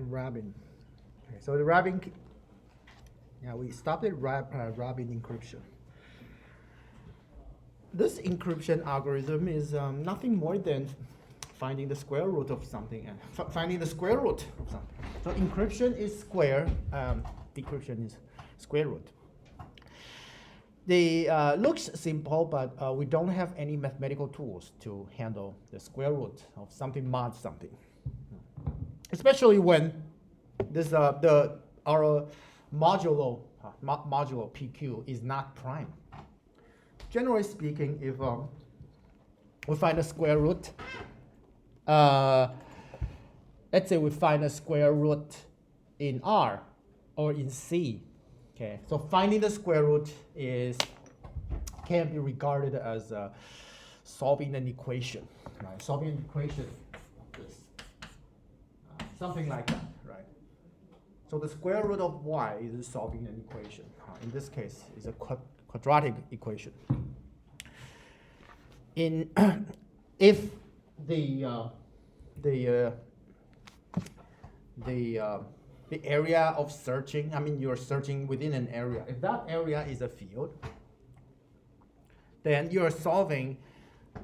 Rabin. Okay, so the Rabin, yeah, we started Rabin encryption. This encryption algorithm is nothing more than finding the square root of something and finding the square root of something. So encryption is square, decryption is square root. They looks simple, but we don't have any mathematical tools to handle the square root of something mod something. Especially when this our modulo PQ is not prime. Generally speaking, if we find a square root, let's say we find a square root in R or in C. Okay, so finding the square root can be regarded as solving an equation, right? Solving an equation, something like that, right? So the square root of y is solving an equation. In this case, it's a quadratic equation. If the area of searching, I mean you're searching within an area. If that area is a field, then you're solving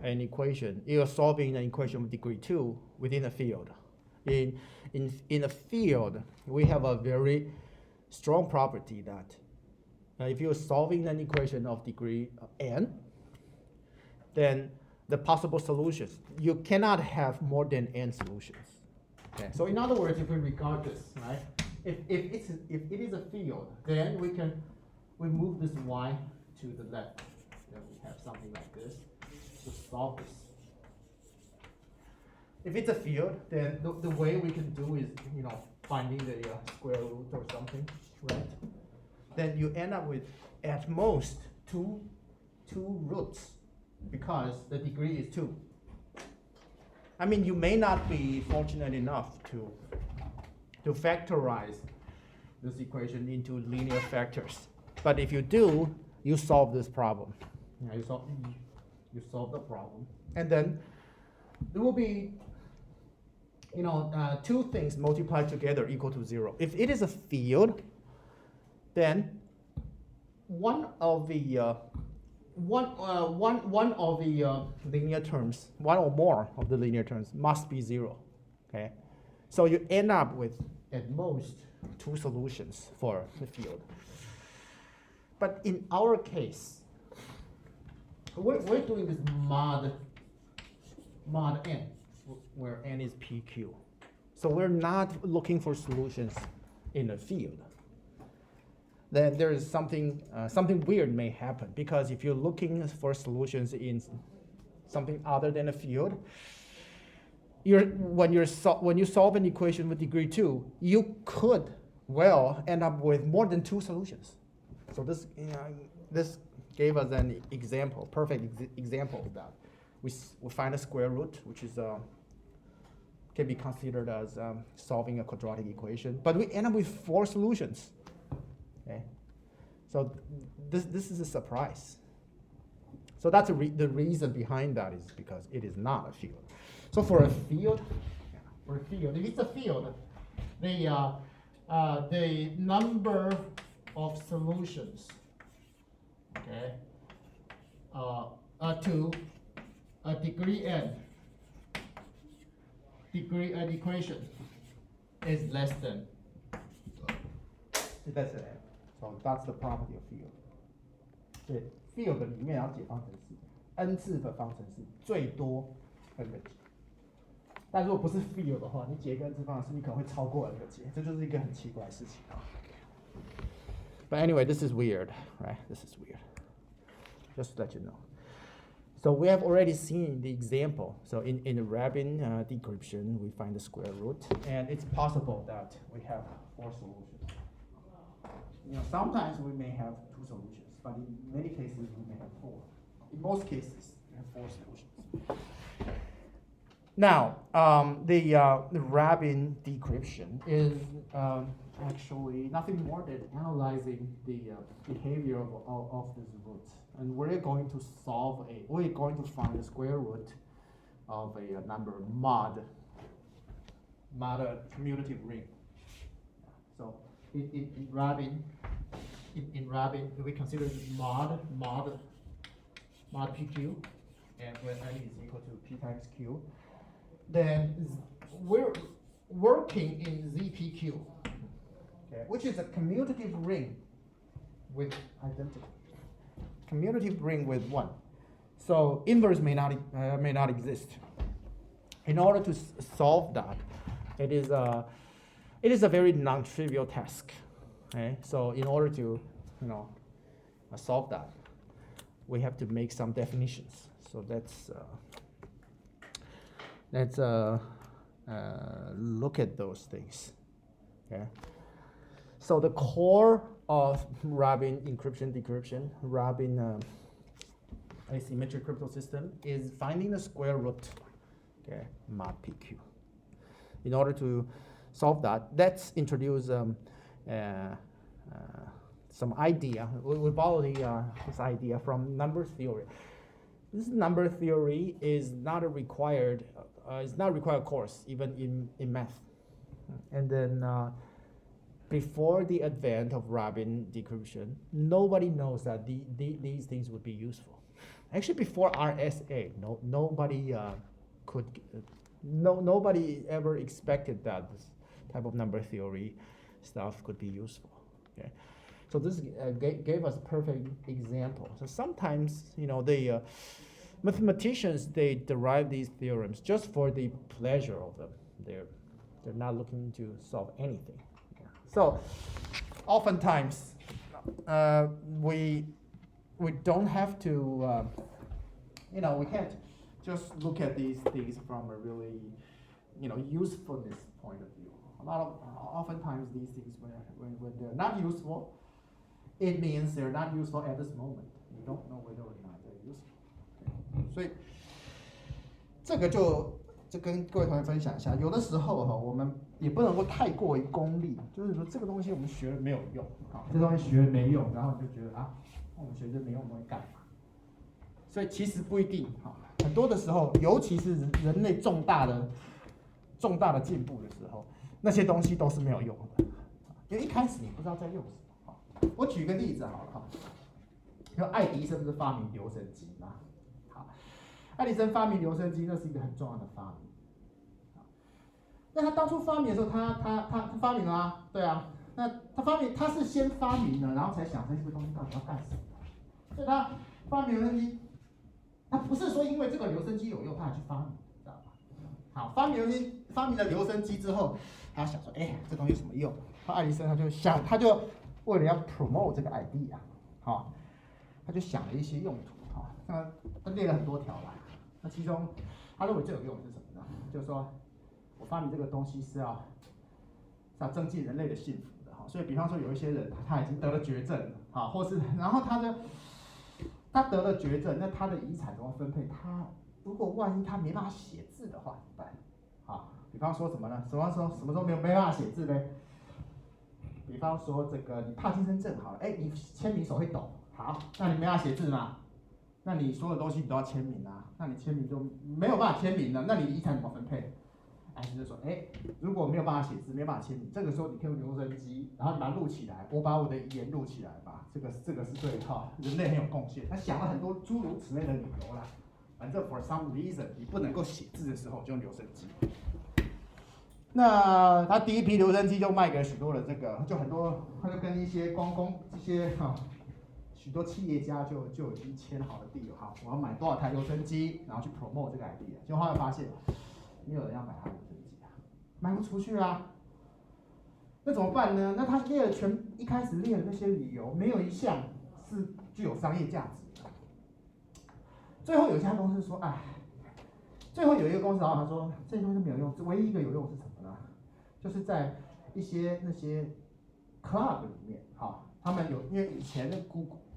an equation. You're solving an equation of degree 2 within a field. In a field, we have a very strong property that if you're solving an equation of degree n, then the possible solutions, you cannot have more than n solutions. Okay. So in other words, if we regard this, right, if it is a field, then we move this y to the left. Then we have something like this to solve this. If it's a field, then the way we can do is, finding the square root or something, right? Then you end up with at most two roots because the degree is 2. I mean, you may not be fortunate enough to factorize this equation into linear factors, but if you do, you solve this problem. You solve the problem, and then there will be, two things multiplied together equal to 0. If it is a field, then one of the linear terms, one or more of the linear terms must be 0. Okay, so you end up with at most 2 solutions for the field. But in our case, we're doing this mod n, where n is PQ. So we're not looking for solutions in a field. Then there is something weird may happen, because if you're looking for solutions in something other than a field, when you solve an equation with degree 2, you could end up with more than 2 solutions. So this gave us an example, perfect example of that. We find a square root, which is can be considered as solving a quadratic equation, but we end up with 4 solutions. Okay, so this is a surprise. So that's the reason behind that is because it is not a field. So for a field, if it's a field, the number of solutions, okay, to a degree n equation is less than n. So that's the property of field. 对 field 里面要解方程式 n 次的方程式最多 n 个解。但如果不是 field 的话，你解一个 n 次方程式，你可能会超过 n 个解，这就是一个很奇怪的事情啊。But anyway, this is weird, right? This is weird. Just to let you know. So we have already seen the example. So in the Rabin decryption, we find the square root, and it's possible that we have 4 solutions. Sometimes we may have 2 solutions, but in many cases we may have 4. In most cases, we have 4 solutions. Now, the Rabin decryption is actually nothing more than analyzing the behavior of these roots, and we're going to find the square root of a number mod a commutative ring. So in Rabin, we consider mod PQ, and when n is equal to p times q, then we're working in ZPQ, okay, which is a commutative ring with identity. Commutative ring with 1. So inverse may not exist. In order to solve that, it is a very non-trivial task. Okay? So in order to solve that, we have to make some definitions. So let's look at those things. Okay. So the core of Rabin encryption decryption, Rabin asymmetric crypto system is finding the square root, okay, mod PQ. In order to solve that, let's introduce some idea. We borrow this idea from number theory. This number theory is not a required, course even in math. And then before the advent of Rabin decryption, nobody knows that these things would be useful. Actually, before RSA, nobody ever expected that this type of number theory stuff could be useful. Okay, so this gave us a perfect example. So sometimes, mathematicians, they derive these theorems just for the pleasure of them. They're not looking to solve anything. Yeah. So oftentimes we don't have to we can't just look at these things from a really usefulness point of view. Oftentimes these things when they're not useful, it means they're not useful at this moment. You don't know whether or not they're useful. 所以这个就跟各位同学分享一下，有的时候我们也不能够太过于功利，就是说这个东西我们学了没有用，这东西学了没用，然后你就觉得我们学这没用，我们会干嘛？所以其实不一定，很多的时候，尤其是人类重大的进步的时候，那些东西都是没有用的，因为一开始你不知道在用什么。我举个例子好了，因为爱迪生不是发明留声机吗？爱迪生发明留声机，那是一个很重要的发明。那他当初发明的时候，他发明了啊，对啊。那他是先发明了，然后才想这个东西到底要干什么。所以他发明留声机，他不是说因为这个留声机有用，他才去发明，知道吧？好，发明了留声机之后，他想说，这东西有什么用？爱迪生他就为了要 promote 这个 idea， 他就想了一些用途，他列了很多条来。那其中，他认为最有用的是什么呢？就是说，我发明这个东西是要增进人类的幸福的，所以比方说有一些人他已经得了绝症了，或是然后他得了绝症，那他的遗产怎么分配？他如果万一他没办法写字的话怎么办？比方说什么呢？什么时候没办法写字呢？比方说这个你帕金森症好了，你签名手会抖，好，那你没办法写字嘛？那你所有东西你都要签名啊，那你签名就没有办法签名了，那你遗产怎么分配？就是说，如果没有办法写字，没有办法签名，这个时候你可以用留声机，然后你把它录起来，我把我的遗言录起来吧，这个是对人类很有贡献。他想了很多诸如此类的理由啦，反正 for some reason 你不能够写字的时候就用留声机。那他第一批留声机就卖给许多的就很多，他就跟一些这些许多企业家就已经签好了地，我要买多少台留声机，然后去 promote 这个 idea， 结果后来发现没有人要买他的留声机卖不出去啊。那怎么办呢？那他一开始列的那些理由，没有一项是具有商业价值的。最后有一家公司说，最后有一个公司他说这些东西没有用，唯一一个有用是什么呢？就是在那些 club 里面，他们因为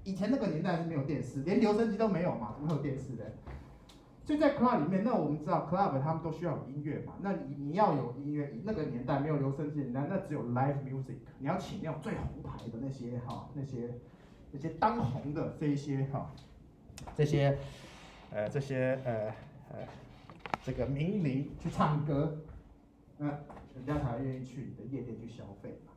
以前那个年代是没有电视，连留声机都没有嘛，怎么会有电视的？所以在 club 里面，那我们知道 club 他们都需要有音乐嘛，那你要有音乐，那个年代没有留声机年代，那只有 live music， 你要请那种最红牌的那些当红的这个名伶去唱歌，那人家才愿意去你的夜店去消费嘛。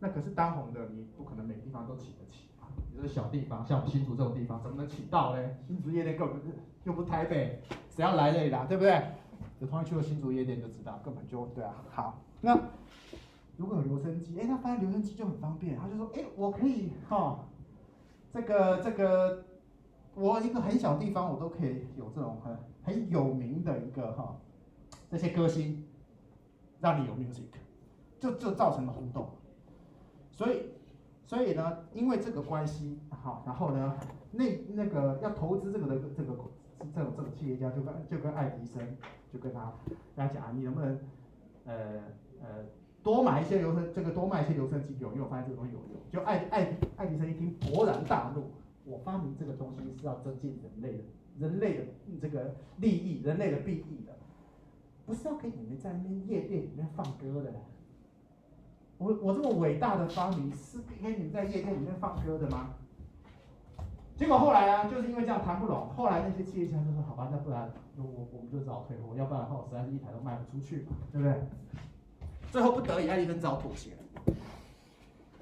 那可是当红的，你不可能每个地方都起得起嘛。你这个小地方，像我们新竹这种地方，怎么能起到呢？新竹夜店根本又不是台北，谁要来这里啦，对不对？有同学去过新竹夜店就知道，根本就对啊。好，那如果有留声机，他发现留声机就很方便，他就说，我可以这个，我一个很小地方我都可以有这种很有名的一个这些歌星，让你有 music， 就造成了互动。所以呢，因为这个关系，然后呢，那个要投资这个企业家就跟爱迪生就跟他讲，你能不能多卖一些留声机有用，发现这个东西有用。就爱迪生一听勃然大怒，我发明这个东西是要增进人类的这个利益，人类的裨益的，不是要给你们在那边夜店里面放歌的。我这么伟大的发明是给你们在夜店里面放歌的吗？结果后来啊，就是因为这样谈不拢，后来那些企业家就说：“好吧，那不然我们就只好退货，要不然的话实在是一台都卖不出去嘛，对不对？”最后不得已，爱迪生只好妥协。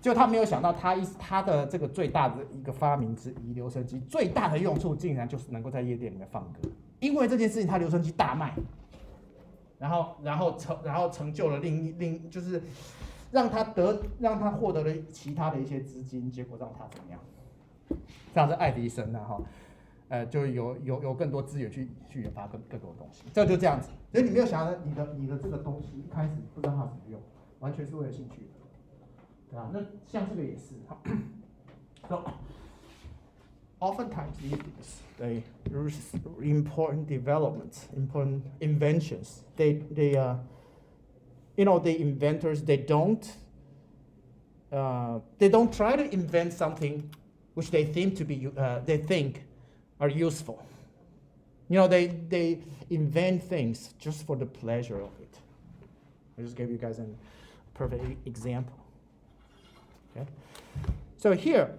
就他没有想到他的这个最大的一个发明之一，留声机最大的用处竟然就是能够在夜店里面放歌。因为这件事情，他留声机大卖，然后成就了就是让他获得了其他的一些资金，结果让他怎么样？像是爱迪生就有更多资源去研发更多的东西，就这样子。所以你没有想到你的这个东西一开始不知道它怎么用，完全是为了兴趣的，对吧？那像这个也是。So, oftentimes these things, they important developments, important inventions. The inventors they don't try to invent something which they think are useful. They invent things just for the pleasure of it. I just gave you guys a perfect example. Okay, so here,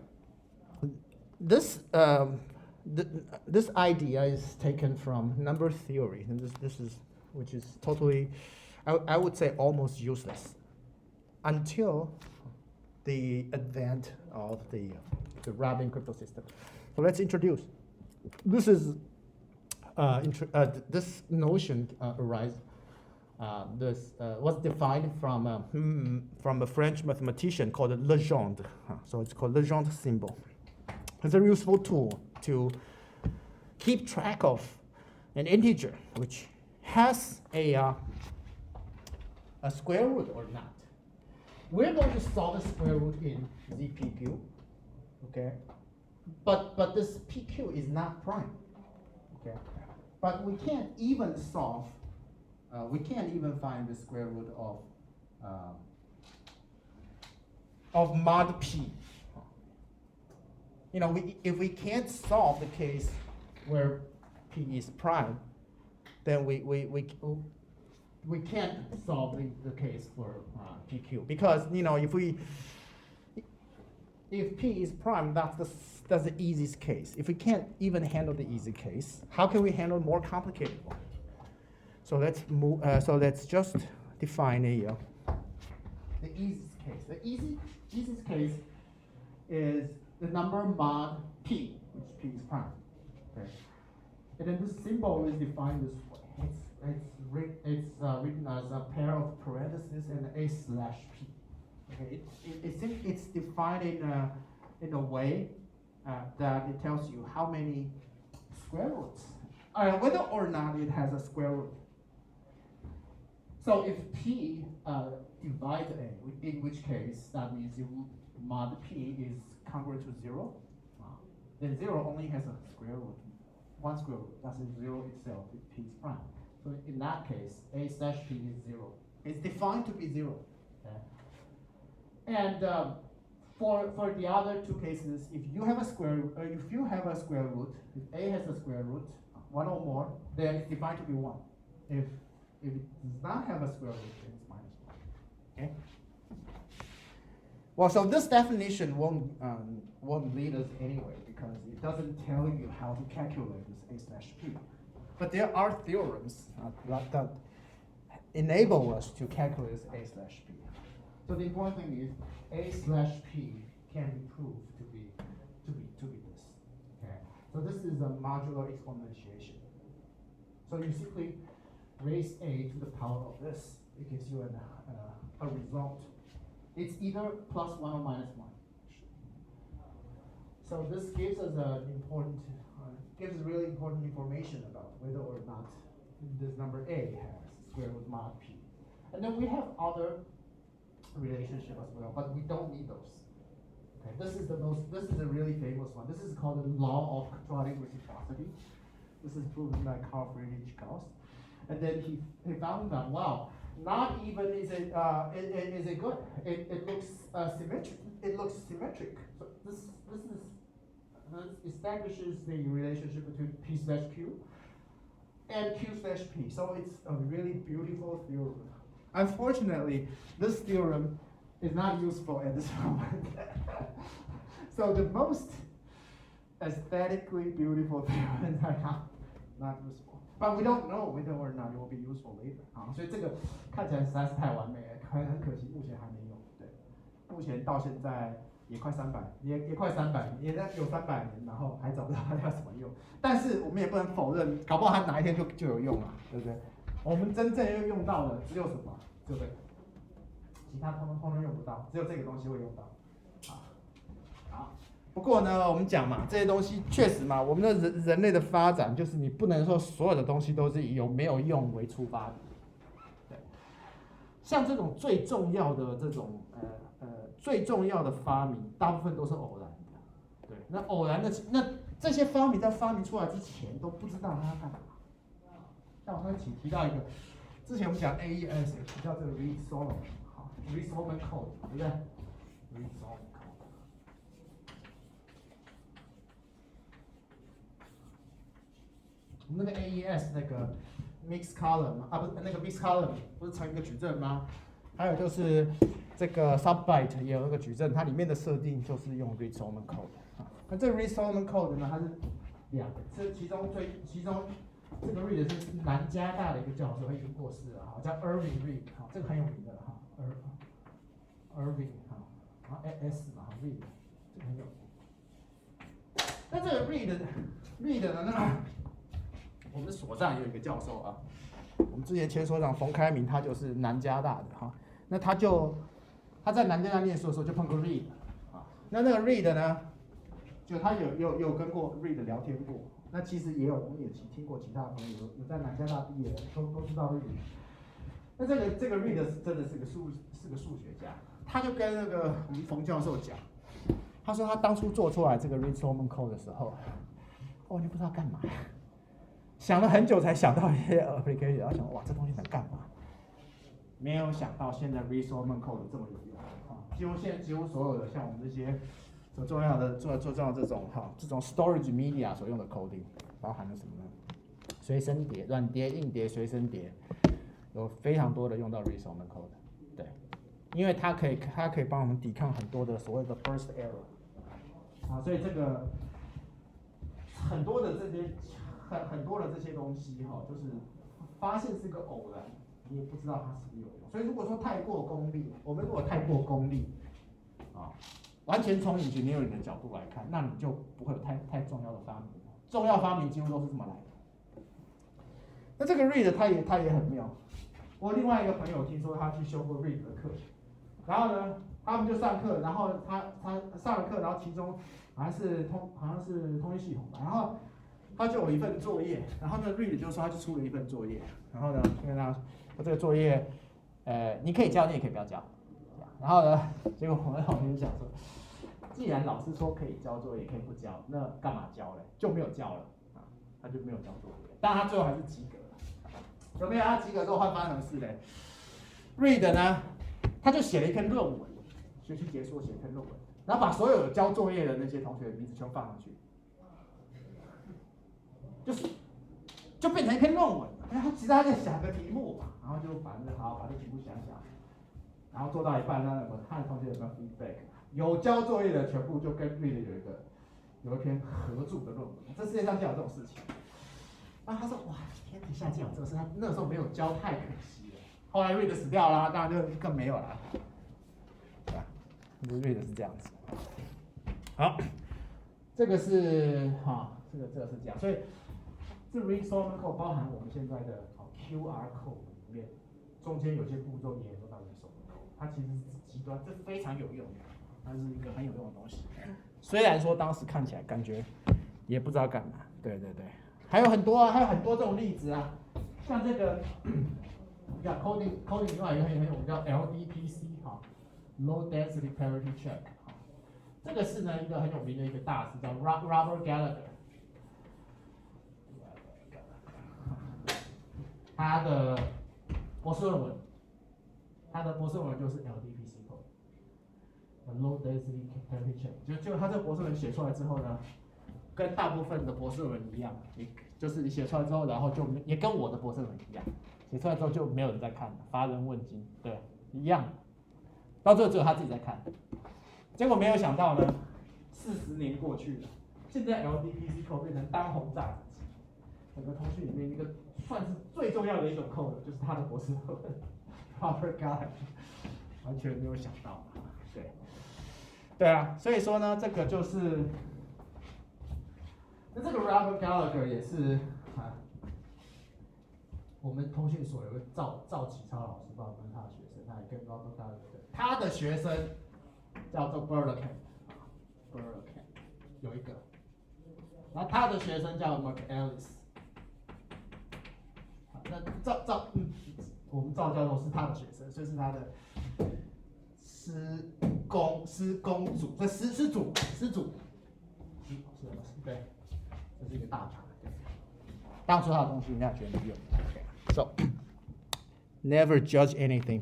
this idea is taken from number theory, and which is totally, I would say, almost useless until the advent of the Robin crypto system. So let's introduce. This is this notion was defined from a French mathematician called Legendre. So it's called Legendre symbol. It's a useful tool to keep track of an integer which has a square root or not. We're going to solve the square root in ZPQ, okay? But this PQ is not prime, okay? But we can't even find the square root of mod P. If we can't solve the case where P is prime, then we can't solve the case for PQ, because if P is prime, that's the easiest case. If we can't even handle the easy case, how can we handle more complicated one? So let's move. So let's just define the easiest case. The easiest case is the number mod P, which P is prime. Okay, and then the symbol is defined this way. It's written as a pair of parentheses and A/P. Okay, it's defined in a way that it tells you how many square roots, whether or not it has a square root. So if P divides A, in which case that means mod P is congruent to 0, then 0 only has a square root, one square root. That's 0 itself. P is prime. So in that case, A/P is 0. It's defined to be 0. Okay? And for the other two cases, if you have a square root, if A has a square root, one or more, then it's defined to be 1. If it does not have a square root, then it's -1. Okay. Well, so this definition won't lead us anywhere because it doesn't tell you how to calculate this A/P. But there are theorems that enable us to calculate A/P. So the important thing is A/P can be proved to be this. Okay. So this is a modular exponentiation. So you simply raise A to the power of this. It gives you a result. It's either +1 or -1. So this gives us gives really important information about whether or not this number A has square root mod P. And then we have other relationship as well, but we don't need those. Okay, this is a really famous one. This is called the law of quadratic reciprocity. This is proven by Carl Friedrich Gauss. And then he found that, wow, not even is it good. It looks symmetric. It looks symmetric. So this establishes the relationship between P/Q and Q/P. So it's a really beautiful theorem. Unfortunately, this theorem is not useful at this moment. So the most aesthetically beautiful theorems are not useful. But we don't know whether or not it will be useful later. 所以这个看起来实在是太完美了，很可惜目前还没有。对，目前到现在也快300，也快300，也有300年，然后还找不到它要什么用。但是我们也不能否认，搞不好它哪一天就有用了，对不对？我们真正要用到的只有什么？只有这个，其他通通用不到，只有这个东西会用到。好。不过呢，我们讲嘛，这些东西确实嘛，我们的人类的发展就是你不能说所有的东西都是以有没有用为出发的。对，像这种最重要的最重要的发明，大部分都是偶然的。对，那偶然的这些发明在发明出来之前都不知道它要干嘛。像我刚才提到一个，之前我们讲 AES 提到这个 Reed Solomon， 好 ，Reed Solomon Code， 对不对 ？Reed Solomon Code。我们那个 AES 那个 mixed column 啊，不是那个 mixed column 不是成一个矩阵吗？还有就是这个 subbyte 也有一个矩阵，它里面的设定就是用 Reed Solomon Code 啊。那这个 Reed Solomon Code 呢，它是2个，这其中这个 Reed 是南加大的一个教授，他已经过世了哈，叫 Irving Reed 哈，这个很有名的哈 ，Irving 哈，然后 S 嘛 Reed， 这个很有名。那这个 Reed 呢，那我们所上也有一个教授啊，我们之前前所长冯开明，他就是南加大的哈，那他在南加大念书的时候就碰过 Reed 啊，那个 Reed 呢，就他有跟过 Reed 聊天过。那其实我们也听过其他朋友有在南加大毕业的，都知道 Reed。那这个 Reed 真的是个数学家，他就跟那个我们冯教授讲，他说他当初做出来这个 Reed Solomon Code 的时候，你不知道干嘛，想了很久才想到一些 application， 然后想哇这东西能干嘛？没有想到现在 Reed Solomon Code 这么有用啊！几乎所有的像我们这些。所重要的做这种 storage media 所用的 coding 包含了什么呢？随身碟、软碟、硬碟、随身碟，有非常多的用到 Reed Solomon Code， 对，因为它可以帮我们抵抗很多的所谓的 burst error， 啊，所以这个很多的这些东西哈，就是发现是个偶然，你也不知道它是不是有用。所以如果说太过功利，我们如果太过功利，啊。完全从engineering的角度来看，那你就不会有太重要的发明。重要发明几乎都是这么来的。那这个 Reed 他也很妙。我另外一个朋友听说他去修过 Reed 的课，然后呢，他们就上课，然后他上了课，然后其中好像是通讯系统吧，然后他就有一份作业，然后呢 Reed 就说他就出了一份作业，然后呢，因为他这个作业，你可以交，你也可以不要交。然后呢，结果我们老师就想说，既然老师说可以交作业，可以不交，那干嘛交嘞？就没有交了啊，他就没有交作业，但他最后还是及格了。有没有？他及格之后发生什么事嘞 ？Reed 呢，他就写了一篇论文，学期结束写一篇论文，然后把所有交作业的那些同学的名字全放上去，就变成一篇论文。然后其实他在想个题目嘛，然后就把这题目想想。然后做到一半，看同学有没有 feedback， 有交作业的全部就跟 Reed 有一篇合著的论文，这世界上竟有这种事情。然后他说哇，天底下竟有这个事，他那时候没有交太可惜了。后来 Reed 死掉了，当然就更没有了。read 是这样子。好，这个是这个是这样，所以这 read instrument code 包含我们现在的QR code 里面，中间有些步骤也都到 read instrument code， 它其实是极端，这非常有用的，它是一个很有用的东西。虽然说当时看起来感觉也不知道干嘛，对对对，还有很多这种例子啊，像这个。coding 另外一个很有用，叫 LDPC Low Density Parity Check 这个是呢一个很有名的一个大师叫 Robert Gallagher， 他的博士论文就是 LDPC Low Density Parity Check， 就他这个博士论文写出来之后呢，跟大部分的博士论文一样，就是你写出来之后，然后就也跟我的博士论文一样。写出来之后就没有人在看了，乏人问津，对，一样。到最后只有他自己在看，结果没有想到呢，40年过去了，现在 LDPC code 变成当红炸子鸡，整个通讯里面一个算是最重要的一种 code， 就是他的博士论文 ，Robert Gallagher， 完全没有想到，对啊，所以说呢，这个就是，那这个 Robert Gallagher 也是我们通讯所有个赵启超老师，帮我跟他的学生，他也跟 Robert Gallagher， 他的学生叫做 Burleson 有一个，然后他的学生叫 McAllis， 那我们赵教授是他的学生，所以是他的师公组，这师祖，对，这是一个大厂，当初他的东西人家觉得没用。So, never judge anything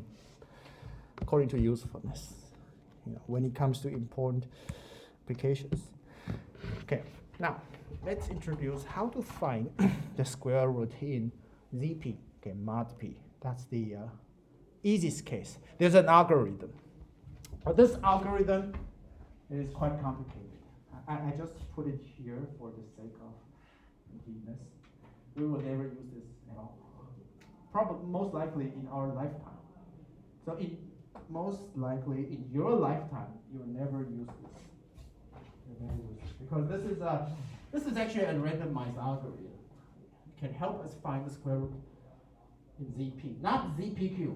according to usefulness, when it comes to important applications. Okay, now let's introduce how to find the square root in ZP, okay, mod P. That's the easiest case. There's an algorithm. But this algorithm is quite complicated. I just put it here for the sake of neatness. We will never use this at all. Probably most likely in our lifetime. So most likely in your lifetime, you will never use this. Because this is actually a randomized algorithm. It can help us find the square root in ZP, not ZPQ.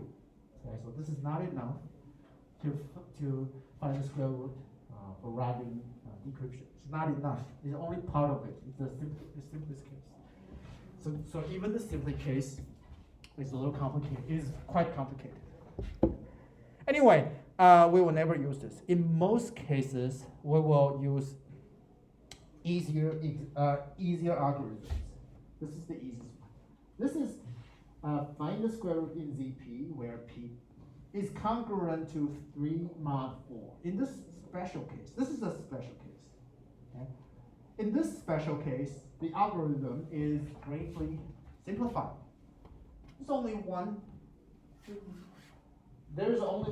Okay, so this is not enough to find the square root for writing decryption. It's not enough. It's only part of it. It's the simplest case. So even the simplest case is a little complicated. It is quite complicated. Anyway, we will never use this. In most cases, we will use easier algorithms. This is the easiest one. This is find the square root in ZP, where P is congruent to 3 mod 4. In this special case, this is a special case. Okay? In this special case, the algorithm is greatly simplified. There's only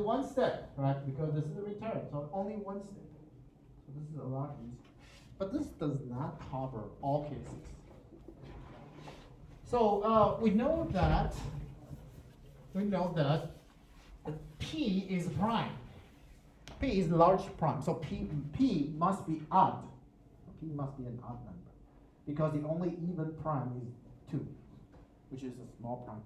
one step, right? Because this is the return, so only one step. So this is a lot easier. But this does not cover all cases. So we know that P is prime. P is large prime, so P must be odd. P must be an odd number, because the only even prime is 2, which is a small prime.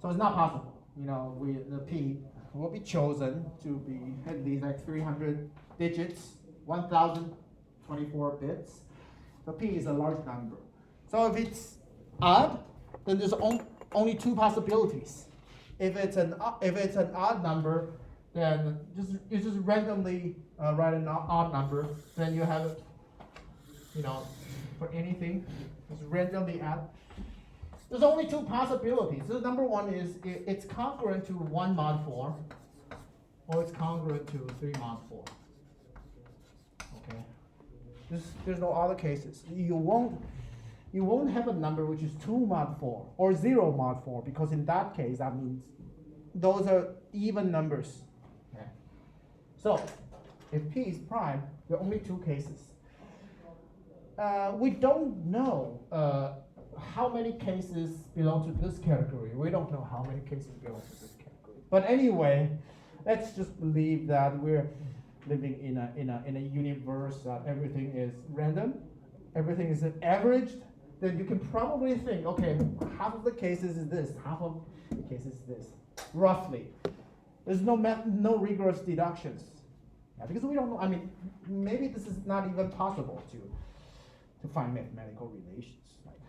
So it's not possible. The P will be chosen to be at least like 300 digits, 1024 bits. So P is a large number. So if it's odd, then there's only 2 possibilities. If it's an odd number, then you just randomly write an odd number. Then you have, for anything, just randomly add. There's only 2 possibilities. So number one is it's congruent to 1 mod 4, or it's congruent to 3 mod 4. Okay. There's no other cases. You won't have a number which is 2 mod 4 or 0 mod 4, because in that case that means those are even numbers. Okay. So if P is prime, there are only 2 cases. We don't know how many cases belong to this category. We don't know how many cases belong to this category. But anyway, let's just believe that living in a universe that everything is random, everything is averaged, then you can probably think, okay, half of the cases is this, half of the cases is this, roughly. There's no rigorous deductions, because we don't know. I mean, maybe this is not even possible to find mathematical relations. Like,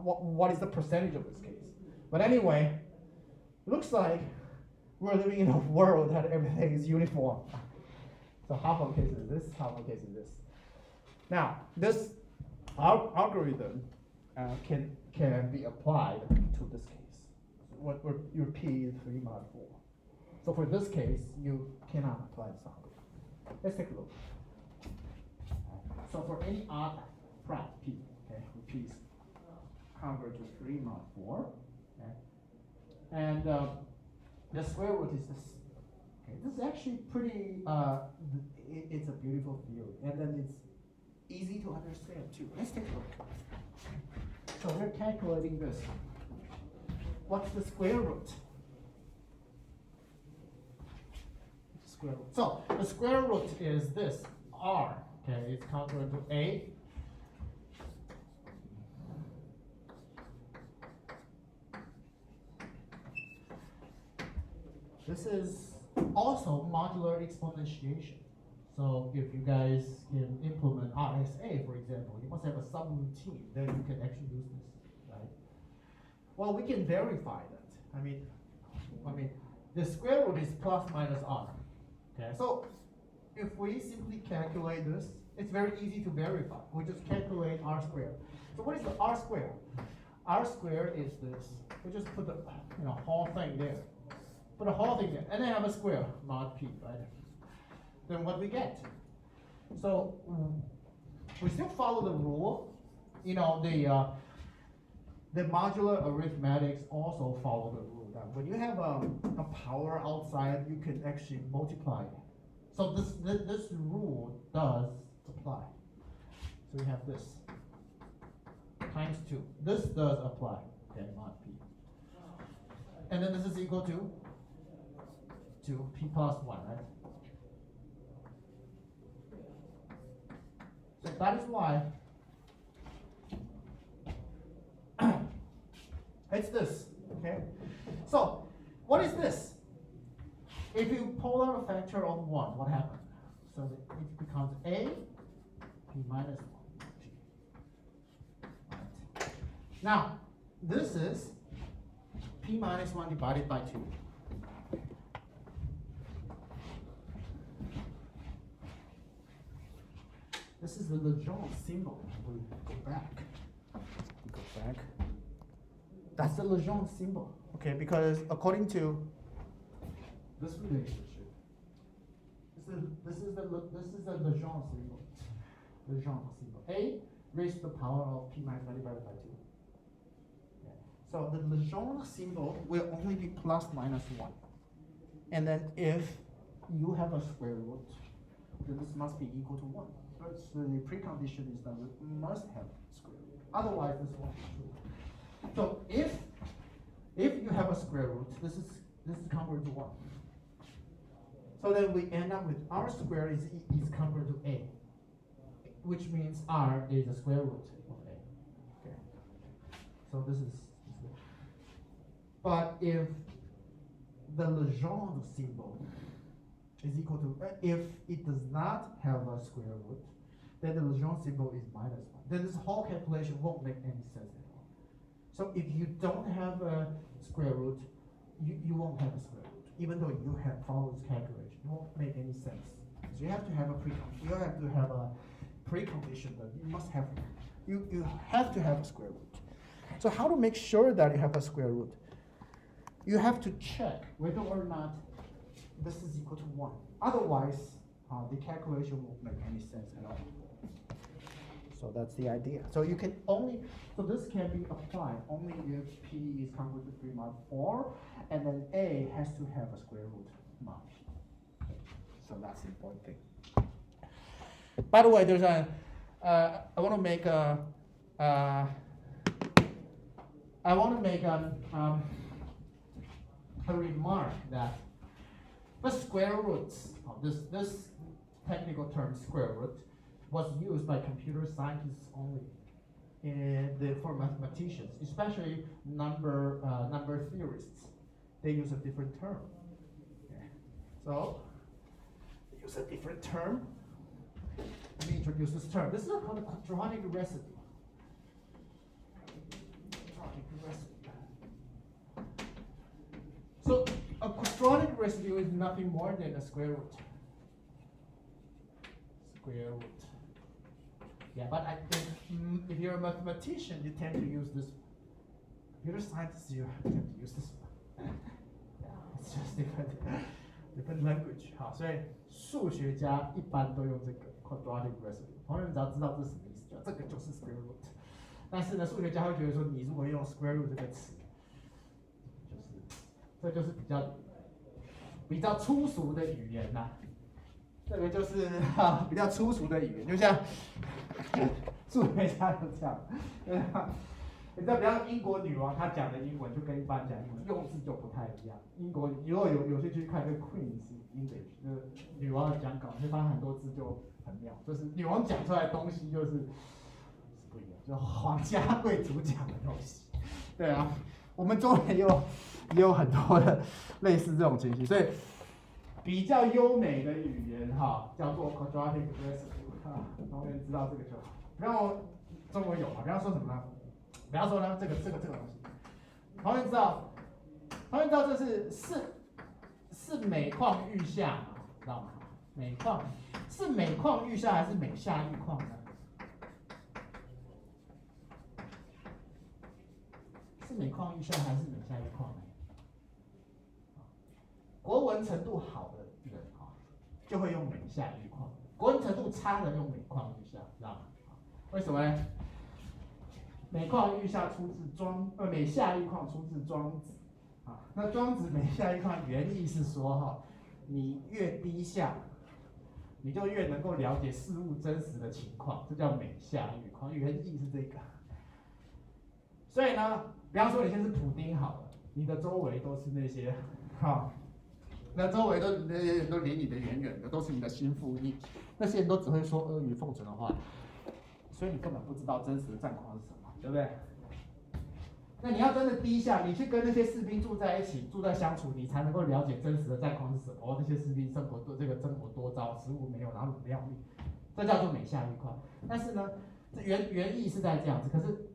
what is the percentage of this case? But anyway, looks like we're living in a world that everything is uniform. So half of the case is this, half of the case is this. Now, this algorithm can be applied to this case. Where your P is 3 mod 4. So for this case, you cannot apply this algorithm. Let's take a look. So for any odd prime P, okay, with P is converge to 3 mod 4, okay, and the square root is this. Okay, this is actually pretty. It's a beautiful theory, and then it's easy to understand too. Let's take a look. So we're calculating this. What's the square root? Square root. So the square root is this r. Okay, it's congruent to a. This is also modular exponentiation. So if you guys can implement RSA, for example, you must have a subroutine. Then you can actually use this, right? Well, we can verify that. I mean, the square root is plus minus r. Okay, so if we simply calculate this, it's very easy to verify. We just calculate r squared. So what is the r squared? R squared is this. We just put the whole thing there. Put a whole thing there, and then have a square mod p, right? Then what we get? So we still follow the rule. The modular arithmetics also follow the rule that when you have a power outside, you can actually multiply it. So this rule does apply. So we have this times 2. This does apply. Okay, mod p. And then this is equal to p plus 1, right? So that is why it's this, okay? So what is this? If you pull out a factor of 1, what happens? So it becomes a p minus 1 g. Right. Now, this is p minus 1 divided by 2. This is the Legendre symbol. We go back. That's the Legendre symbol. Okay, because according to this relationship, this is the Legendre symbol. Legendre symbol. A raised to the power of p minus 1 divided by 2. Okay. So the Legendre symbol will only be plus minus 1. And then if you have a square root, then this must be equal to 1. So the precondition is that it must have square root. Otherwise, this won't be true. So if you have a square root, this is congruent to 1. So then we end up with r squared is congruent to a, which means r is the square root of a. Okay. So this is. But if the Legendre symbol is equal to, if it does not have a square root, then the Legendre symbol is minus 1. Then this whole calculation won't make any sense at all. So if you don't have a square root, you won't have a square root. Even though you have followed this calculation, it won't make any sense. So you have to have a precondition that you must have, you have to have a square root. So how to make sure that you have a square root? You have to check whether or not this is equal to 1. Otherwise, the calculation won't make any sense at all. So that's the idea. So you can only, so this can be applied only if p is congruent to 3 mod 4, and then a has to have a square root mod p. So that's the important thing. By the way, there's I want to make a remark that But square roots, this technical term square root was used by computer scientists only. And for mathematicians, especially number theorists, they use a different term. Okay. So they use a different term. Let me introduce this term. This is called a quadratic residue. So a quadratic residue is nothing more than a square root. Square root. Yeah, but I think if you're a mathematician, you tend to use this. Computer scientists, you tend to use this one. Yeah, it's just different language. 好，所以数学家一般都用这个 quadratic residue。同学们只要知道这是什么意思，这个就是 square root。但是呢，数学家会觉得说，你如果用 square root 这个词，这就是比较粗俗的语言呐、这个就是比较粗俗的语言，就像数学家就这样，你知道，比方英国女王她讲的英文就跟一般讲英文用字就不太一样。英国如果有兴趣看这个 Queen's English， 就是女王的讲稿，会发现很多字就很妙，就是女王讲出来的东西就是不一样，就皇家贵族讲的东西。对啊，我们中文也有很多的类似这种情形，所以比较优美的语言叫做 quadratic residue 同学知道这个就好。然后中文有嘛？比方说什么呢？比方说呢，这个东西，同学知道这是每况愈下嘛？知道吗？是每况愈下还是每下愈况呢？是每况愈下还是每下愈况呢？国文程度好的人就会用每下愈况，国文程度差的用每况愈下，知道吗？为什么呢？每况愈下出自每下愈况出自庄子那庄子每下愈况原意是说你越低下，你就越能够了解事物真实的情况，这叫每下愈况，原意是这个。所以呢，比方说你现在是普丁好了，你的周围都是那些那周围那些人都离你的远远的，都是你的心腹一体，那些人都只会说阿谀奉承的话，所以你根本不知道真实的战况是什么，对不对？那你要真的低下，你去跟那些士兵住在一起，住在相处，你才能够了解真实的战况是什么。这些士兵生活多糟，食物没有，然后不要命，这叫做每下愈况。但是呢，这原意是在这样子，可是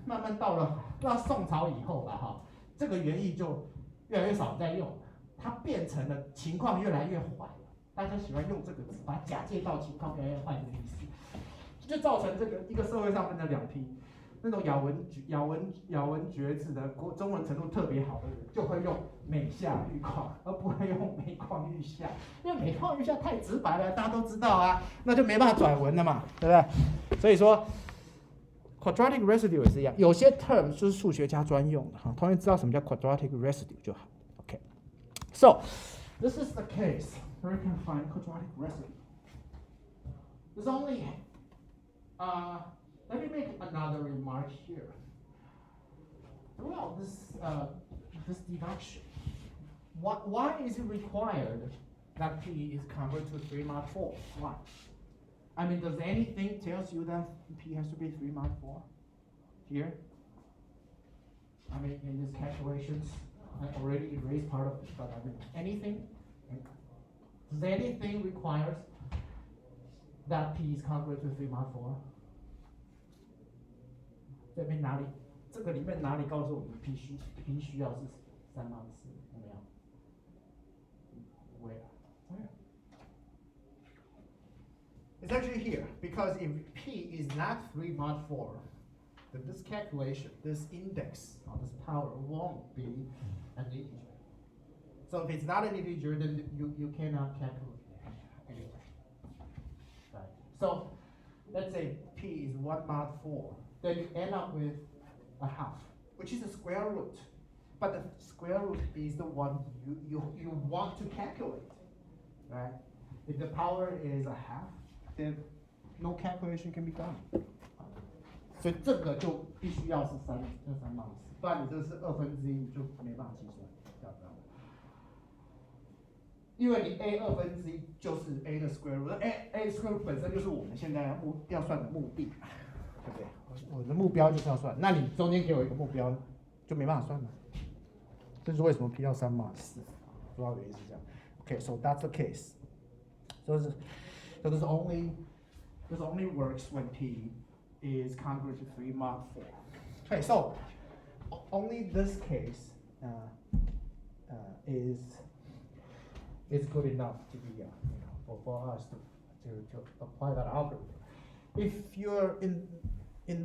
慢慢到了宋朝以后吧，这个原意就越来越少在用，它变成了情况越来越坏了。大家喜欢用这个词，把假借到情况越来越坏的意思，就造成这个一个社会上分成两批。那种咬文嚼字的中文程度特别好的人，就会用每下愈况，而不会用每况愈下，因为每况愈下太直白了，大家都知道啊，那就没办法转文了嘛，对不对？所以说 ，quadratic residue 也是一样，有些 term 就是数学家专用的同学知道什么叫 quadratic residue 就好。OK， so this is the case where you can find quadratic residue. There's only let me make another remark here. Throughout this deduction, why is it required that P is converted to 3 mod 4? Why? I mean, does anything tells you that P has to be 3 mod 4 here? I mean, in these calculations, I already erased part of it, but I mean, anything? Does anything requires that P is converted to 3 mod 4? 这边这个里面哪里告诉我们 P 需要是3 mod 4？有没有 ？Where? It's actually here because if P is not 3 mod 4, then this calculation, this index, or this power won't be an integer. So if it's not an integer, then you cannot calculate anyway. Right. So let's say P is 1 mod 4. Then you end up with a half, which is a square root. But the square root is the one you want to calculate, right? If the power is a half, then no calculation can be done. 所以这个就必须要是3mod 4，不然你这是1/2就没办法计算，这样。因为你 a 2/c 就是 a 的 square root，a square root 本身就是我们现在要算的目的，对不对？我的目标就是要算，那你中间给我一个目标，就没办法算了。这是为什么 p 要3嘛4，主要原因是这样。Okay, so that's the case. So this only works when p is congruent to 3 mod 4. Okay, so only this case is good enough to be for us to apply that algorithm. If you're in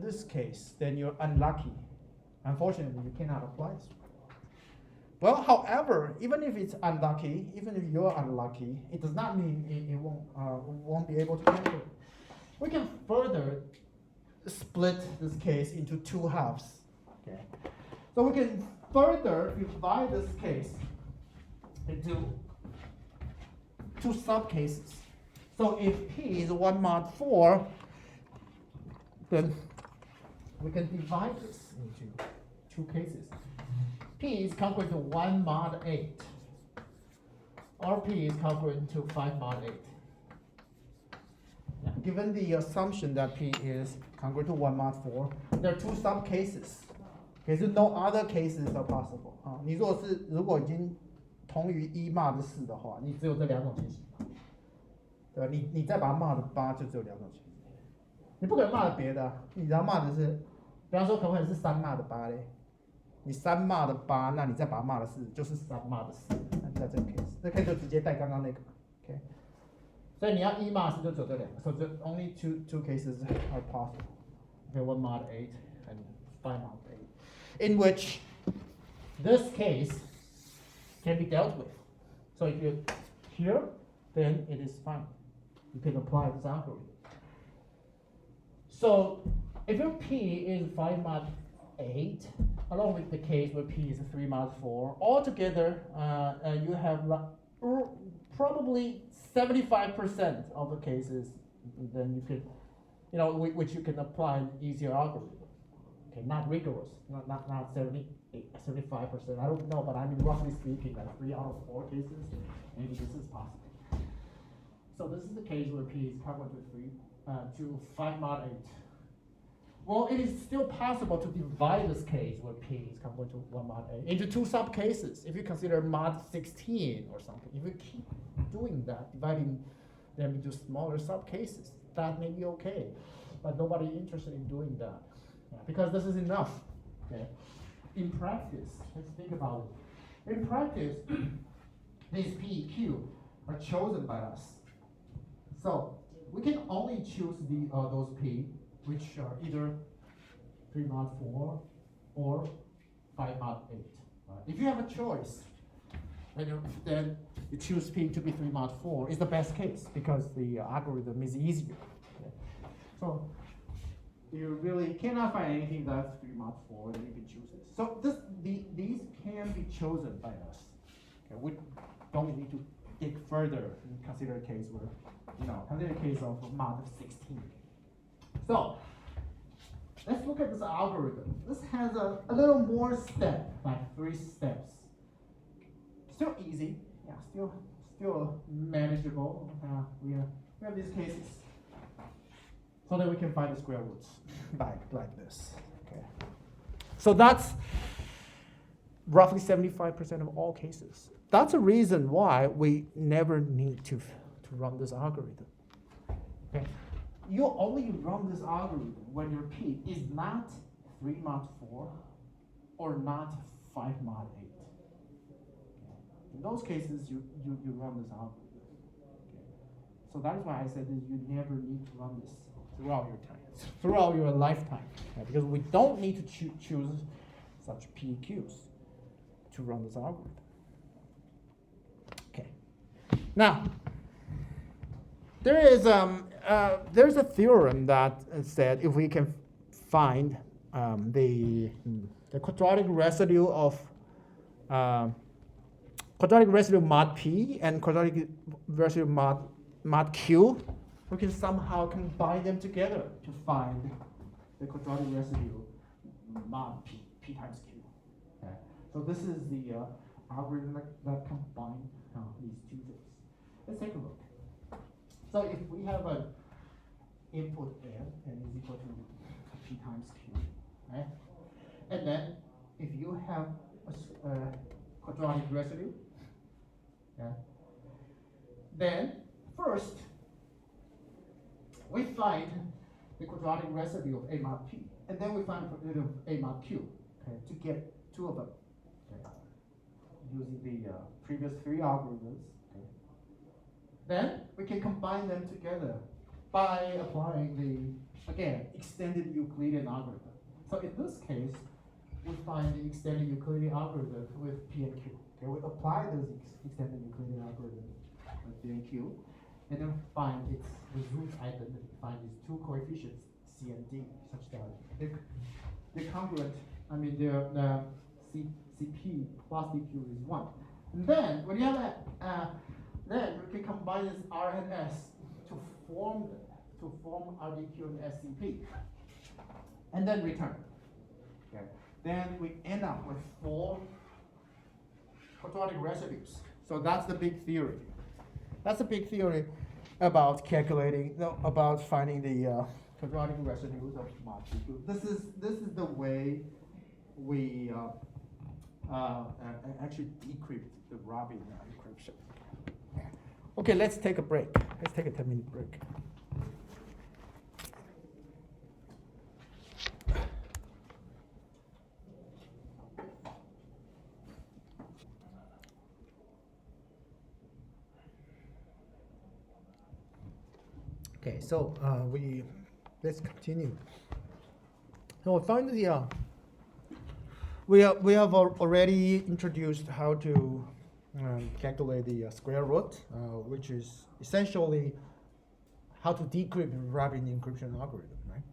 this case, then you're unlucky. Unfortunately, you cannot apply this. Well, however, even if it's unlucky, even if you're unlucky, it does not mean it won't be able to handle it. We can further split this case into 2 halves. Okay, so we can further divide this case into 2 subcases. So if p is 1 mod 4, then we can divide this into 2 cases. P is congruent to 1 mod 8, or P is congruent to 5 mod 8. Now, given the assumption that P is congruent to 1 mod 4, there are 2 subcases. Okay, so no other cases are possible. 你如果已经同于1 mod 4的话，你只有这2种情形。对吧？你再把它 mod 8，就只有2种情形。你不可能 mod 别的，你只要 mod 是，比方说可不可能是3 mod 8嘞？你3 mod 8，那你再把它 mod 4，就是3 mod 4。那在这个 case， 这 case 就直接带刚刚那个 ，OK。所以你要1 mod 4就只有这2个 ，so only two cases are possible. Okay, 1 mod 8 and 5 mod 8, in which this case can be dealt with. So if you're here, then it is fine. You can apply this algorithm. So if your P is 5 mod 8, along with the case where P is 3 mod 4, altogether you have probably 75% of the cases, then you could, which you can apply an easier algorithm. Okay, not rigorous, not 75%. I don't know, but I mean roughly speaking, like 3 out of 4 cases, maybe this is possible. So this is the case where P is congruent to 5 mod 8. Well, it is still possible to divide this case where P is congruent to 1 mod 8 into 2 subcases. If you consider mod 16 or something, if you keep doing that, dividing them into smaller subcases, that may be okay. But nobody interested in doing that, because this is enough. Okay. In practice, let's think about it. In practice, these P, Q are chosen by us. So we can only choose those P which are either 3 mod 4 or 5 mod 8. If you have a choice, then you choose P to be 3 mod 4 is the best case because the algorithm is easier. Okay. So you really cannot find anything that's 3 mod 4, then you can choose this. So these can be chosen by us. Okay. We don't need to dig further and consider a case where, consider a case of mod 16. So let's look at this algorithm. This has a little more step, like 3 steps. Still easy, still manageable. We have these cases, so that we can find the square roots like this. Okay. So that's roughly 75% of all cases. That's a reason why we never need to run this algorithm. Okay. You only run this algorithm when your P is not 3 mod 4 or not 5 mod 8. Okay. In those cases, you run this algorithm. Okay. So that is why I said that you never need to run this throughout your time, throughout your lifetime, because we don't need to choose such PQs to run this algorithm. Okay. Now, there's a theorem that said if we can find the quadratic residue of mod P and quadratic residue mod Q, we can somehow combine them together to find the quadratic residue mod P times Q. Okay. So this is the algorithm that combines these two things. Let's take a look. So if we have an input n is equal to p times q, right? And then if you have a quadratic residue, yeah, then first we find the quadratic residue of a mod p, and then we find the quadratic of a mod q, okay, to get two of them, okay, using the previous three algorithms. Okay. Then we can combine them together by applying the, again, extended Euclidean algorithm. So in this case, we find the extended Euclidean algorithm with P and Q. Okay, we apply those extended Euclidean algorithm with P and Q, and then find its root identity. Find these two coefficients, C and D, such that they're congruent. I mean, the CP plus DQ is 1. And then when you have that, then we can combine this R and S to form RDQ and SCP, and then return. Okay. Then we end up with 4 quadratic residues. So that's the big theory. That's the big theory about calculating, about finding the quadratic residues of mod DQ. This is the way we actually decrypt the Robin encryption. Okay, let's take a break. Let's take a 10-minute break. Okay, so let's continue. So finally, we have already introduced how to calculate the square root, which is essentially how to decrypt Robin encryption algorithm, right?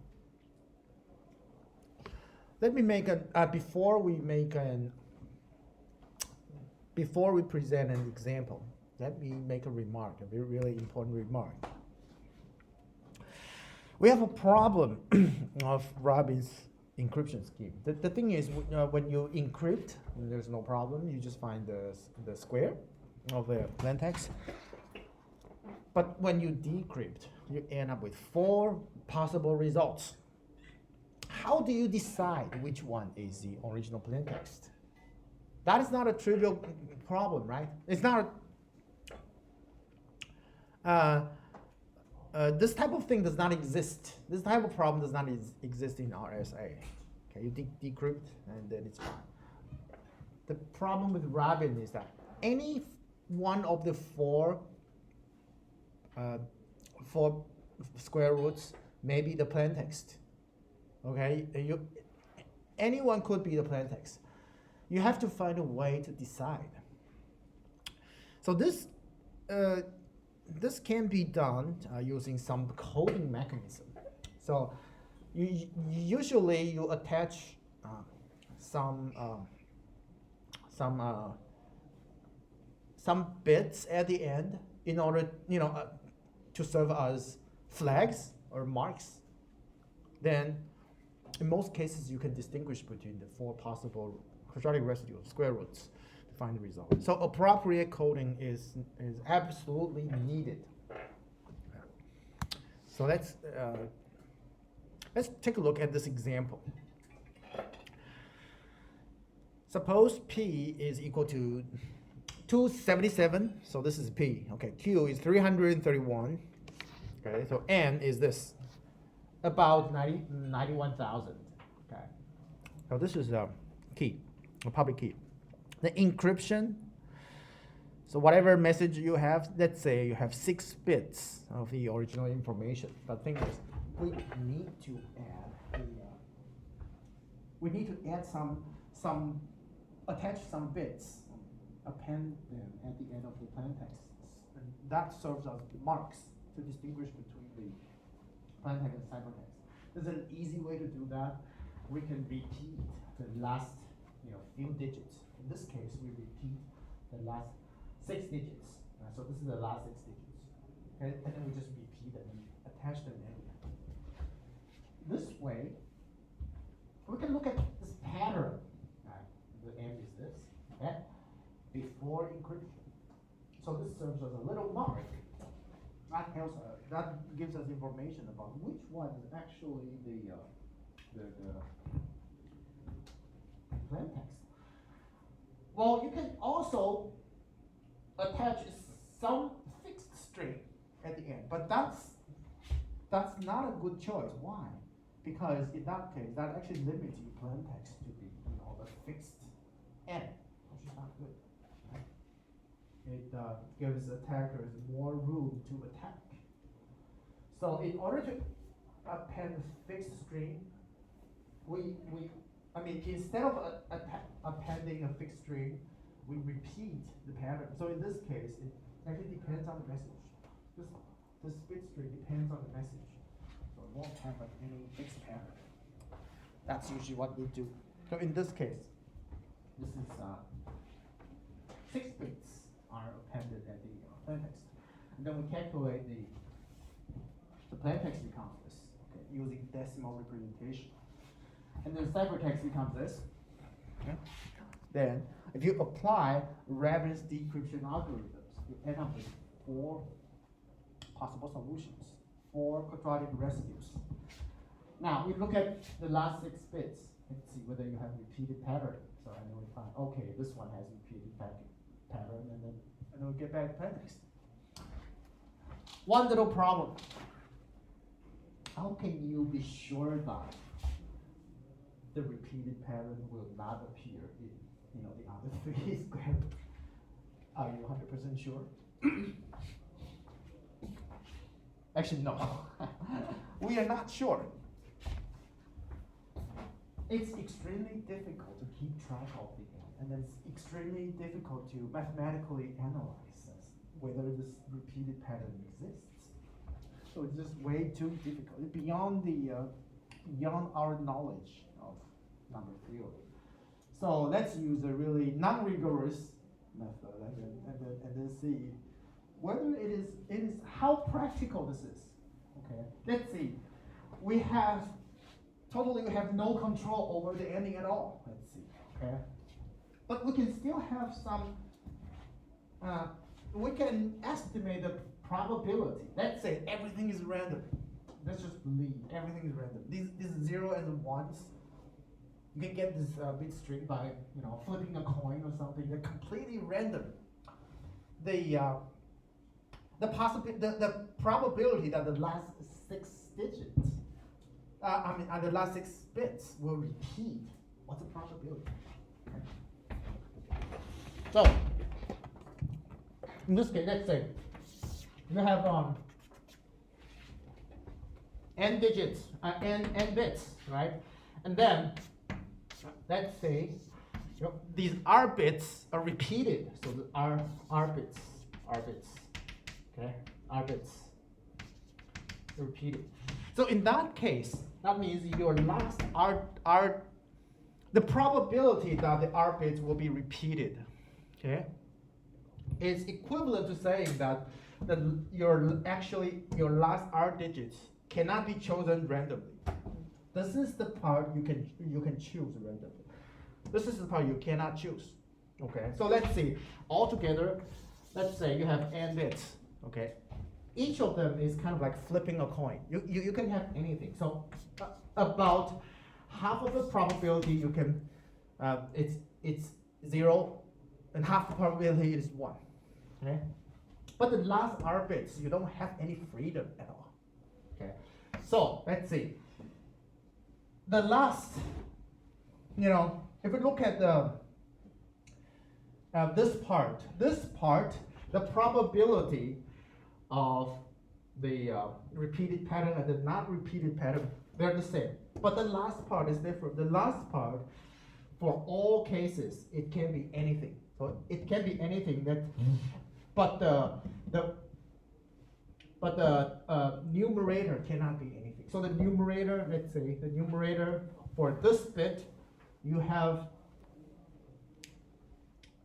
Let me make before we present an example, let me make a remark, a really important remark. We have a problem of Robin's encryption scheme. The thing is, when you encrypt, there's no problem. You just find the square of the plaintext. But when you decrypt, you end up with 4 possible results. How do you decide which one is the original plaintext? That is not a trivial problem, right? It's not. This type of thing does not exist. This type of problem does not exist in RSA. Okay, you decrypt and then it's fine. The problem with Robin is that any one of the 4 square roots may be the plaintext. Okay, anyone could be the plaintext. You have to find a way to decide. So this can be done using some coding mechanism. So usually you attach some bits at the end in order, to serve as flags or marks. Then, in most cases, you can distinguish between the 4 possible quadratic residues, square roots, to find the result. So appropriate coding is absolutely needed. So let's take a look at this example. Suppose P is equal to 277, so this is P. Okay, Q is 331. Okay, so N is this, about 91,000. Okay, so this is a key, a public key. The encryption, so whatever message you have, let's say you have 6 bits of the original information. But the thing is, we need to add attach some bits, append them at the end of the plaintext. And that serves as marks to distinguish between the plaintext and ciphertext. There's an easy way to do that. We can repeat the last few digits. In this case, we repeat the last 6 digits. So this is the last 6 digits. Okay? And then we just repeat them and attach them in. This way, we can look at this pattern. Right? The M is this. Okay? Before encryption. serves as a little mark. That helps. That gives us information about which one is actually the plain text. Well, you can also attach some fixed string at the end, but that's not a good choice. Why? Because in that case, that actually limits your plain text to be, the fixed end, which is not good. Right? It gives attackers more room to attack. So in order to append a fixed string, instead of appending a fixed string, we repeat the pattern. So in this case, it actually depends on the message. This bit string depends on the message. So it won't have any fixed pattern. That's usually what we do. So in this case, this is 6 bits are appended at the plain text. And then we calculate the plain text becomes this, okay, using decimal representation. And then ciphertext becomes this. Okay. Then, if you apply Rabin's decryption algorithms, you end up with 4 possible solutions, 4 quadratic residues. Now, we look at the last 6 bits and see whether you have repeated pattern. So I know we find, okay, this one has repeated pattern, and then we get back to plain text. One little problem. How can you be sure that the repeated pattern will not appear in the other 3 squared? Are you 100% sure? Actually, no. We are not sure. It's extremely difficult to keep track of the end, and it's extremely difficult to mathematically analyze whether this repeated pattern exists. So it's just way too difficult. It's beyond our knowledge of number theory. So let's use a really non-rigorous method and then see whether it is how practical this is. Okay, let's see. We have no control over the ending at all. Let's see. Okay, but we can still have some. We can estimate the probability. Let's say everything is random. Let's just believe everything is random. These 0 and 1s. You can get this bit string by flipping a coin or something. They're completely random. The probability that the last 6 digits, the last 6 bits will repeat. What's the probability? Okay. So in this case, let's say you have n digits, n bits, right? And then let's say these r bits are repeated. So the r bits, okay, r bits are repeated. So in that case, that means your last the probability that the r bits will be repeated, okay, is equivalent to saying that your last r digits cannot be chosen randomly. This is the part you can choose randomly. This is the part you cannot choose. Okay, so let's see. Altogether, let's say you have n bits. Okay, each of them is kind of like flipping a coin. You can have anything. So about half of the probability you can it's 0, and half the probability is 1. Okay, but the last r bits you don't have any freedom at all. Okay, so let's see. The last, if we look at this part, the probability of the repeated pattern and the not repeated pattern, they're the same. But the last part is different. The last part, for all cases, it can be anything. So it can be anything that, but the numerator cannot be anything. So the numerator, let's say the numerator for this bit, you have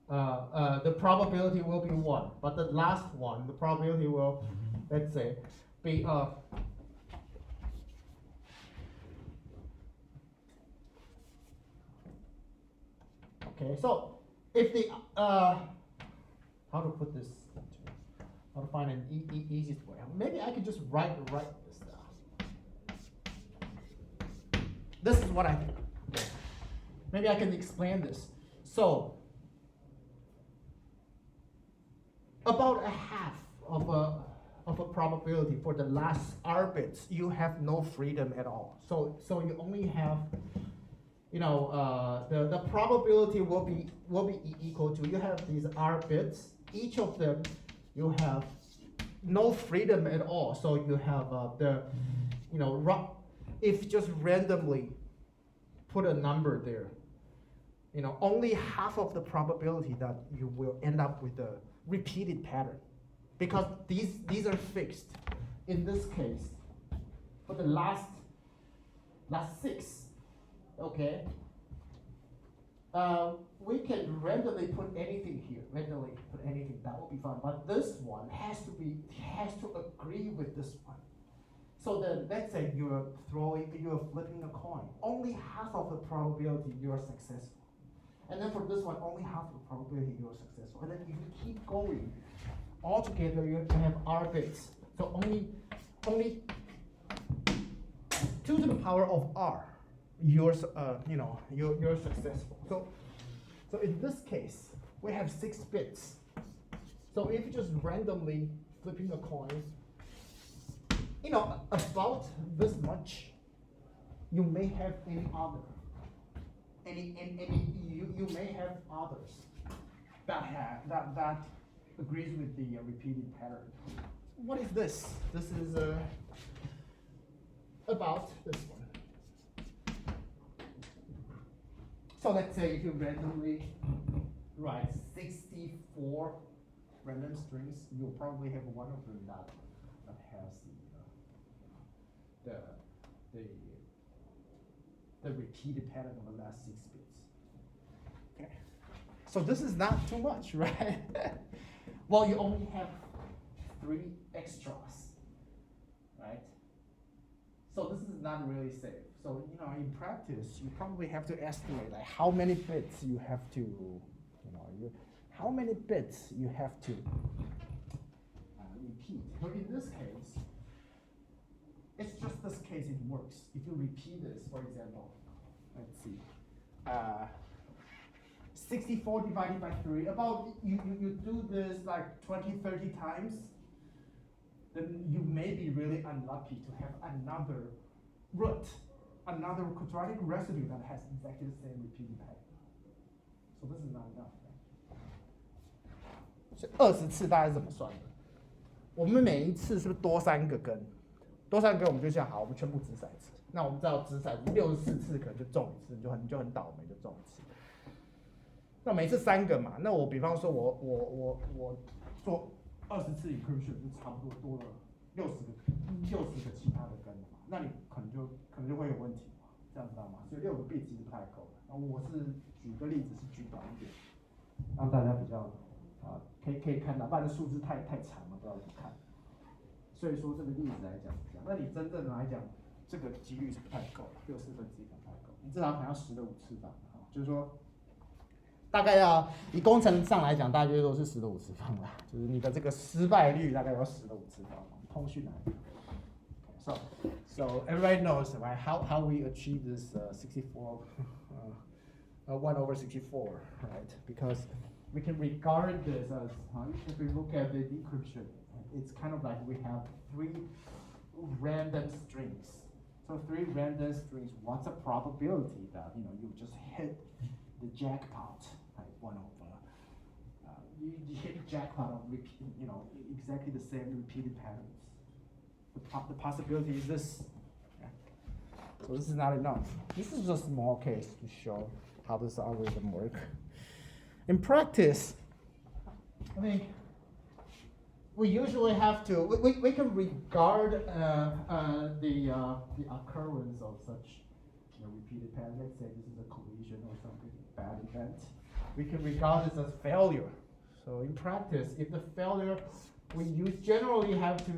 the probability will be 1, but the last one, the probability will, let's say, be okay. So if the how to put this? how to find an easiest way. Maybe I could just write this down. This is what I think. Maybe I can explain this. So, about a half of a probability for the last R bits, you have no freedom at all. So you only have, the probability will be equal to, you have these R bits, each of them you have no freedom at all. So you have if just randomly put a number there, only half of the probability that you will end up with a repeated pattern, because these are fixed. In this case, for the last 6, okay, we can randomly put anything here. Randomly put anything, that will be fine. But this one has to agree with this one. So then, let's say you're flipping a coin. Only half of the probability you're successful. And then for this one, only half of the probability you're successful. And then if you keep going, altogether you have R bits. So only 2 to the power of R, you're successful. So in this case, we have 6 bits. So if you just randomly flipping a coin, about this much, you may have any other. You may have others that agrees with the repeated pattern. What is this? This is about this one. So let's say if you randomly write 64 random strings, you'll probably have one of them that has the repeated pattern of the last 6 bits. Okay. So this is not too much, right? Well, you only have 3 extras, right? So this is not really safe. So in practice, you probably have to estimate like how many bits you have to, how many bits you have to repeat. So in this case, it's just this case it works. If you repeat this, for example, let's see, 64 divided by 3, about you do this like 20, 30 times, then you may be really unlucky to have another root, another quadratic residue that has exactly the same repeating pattern. So this is not enough, right? 所以20次大概是怎么算的？我们每一次是不是多3个根？多3个我们就想好，我们全部掷骰子。那我们知道掷骰子64次可能就中1次，你就很倒霉就中1次。那每次3个嘛，那我比方说我做20次 encryption 就差不多多了60个其他的根了嘛，那你可能就会有问题嘛，这样知道吗？所以6个 bit 其实不太够了。然后我是举个例子是举短一点，让大家比较可以看到，不然数字太长了，不知道怎么看。所以说这个例子来讲是这样，那你真正来讲，这个几率是不太够了，64分之一不太够，你至少可能要10的5次方，就是说，大概要以工程上来讲，大约都是10的5次方啦，就是你的这个失败率大概有10的5次方。通讯来讲 ，so everybody knows right how we achieve this 64 1/64, right? Because we can regard this as if we look at the decryption. It's kind of like we have 3 random strings. So 3 random strings. What's the probability that you just hit the jackpot? Like one of you hit the jackpot of exactly the same repeated patterns. The possibility is this. Yeah. So this is not enough. This is just a small case to show how this algorithm works. In practice, I think we usually have to, we can regard the occurrence of such repeated pattern. Let's say this is a collision or something, bad event. We can regard this as failure. So in practice, if the failure, we generally have to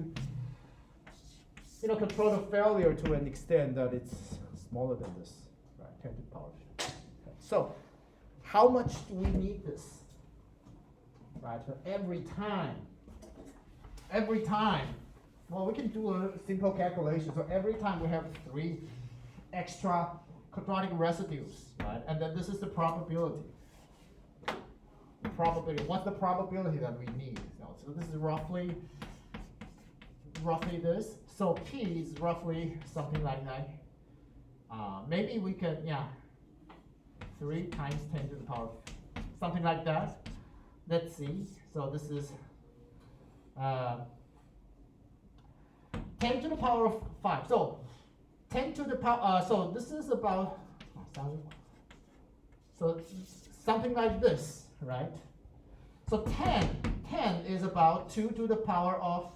control the failure to an extent that it's smaller than this, right? 10 to the power. Okay. So how much do we need this? Right, so every time every time, well, we can do a simple calculation. So every time we have 3 extra quadratic residues, right? And then this is the probability. What's the probability that we need? So this is roughly this. So P is roughly something like that. Maybe we can, 3 times 10 to the power, something like that. Let's see. So this is 10 to the power of 5. So 10 to the power, so this is about, so something like this, right? So 10 is about 2 to the power of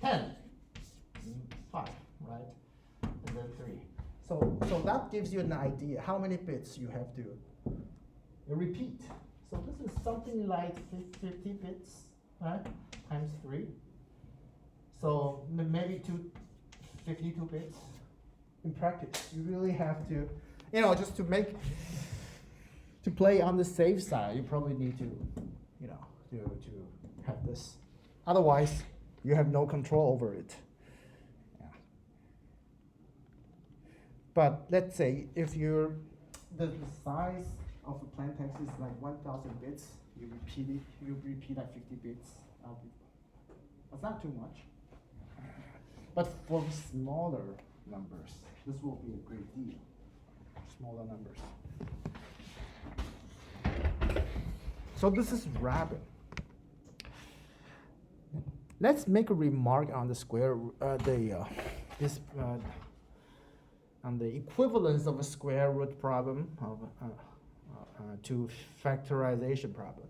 10, 5, right? And then 3. So that gives you an idea how many bits you have to repeat. So this is something like 50 bits, right? Times 3. So maybe 52 bits. In practice, you really have to, just to play on the safe side, you probably need to, to have this. Otherwise, you have no control over it. Yeah. But let's say if the size of the plain text is like 1,000 bits, you repeat like 50 bits. That's not too much. But for smaller numbers, this will be a great deal. Smaller numbers. So this is rapid. Let's make a remark on the on the equivalence of a square root problem to factorization problem.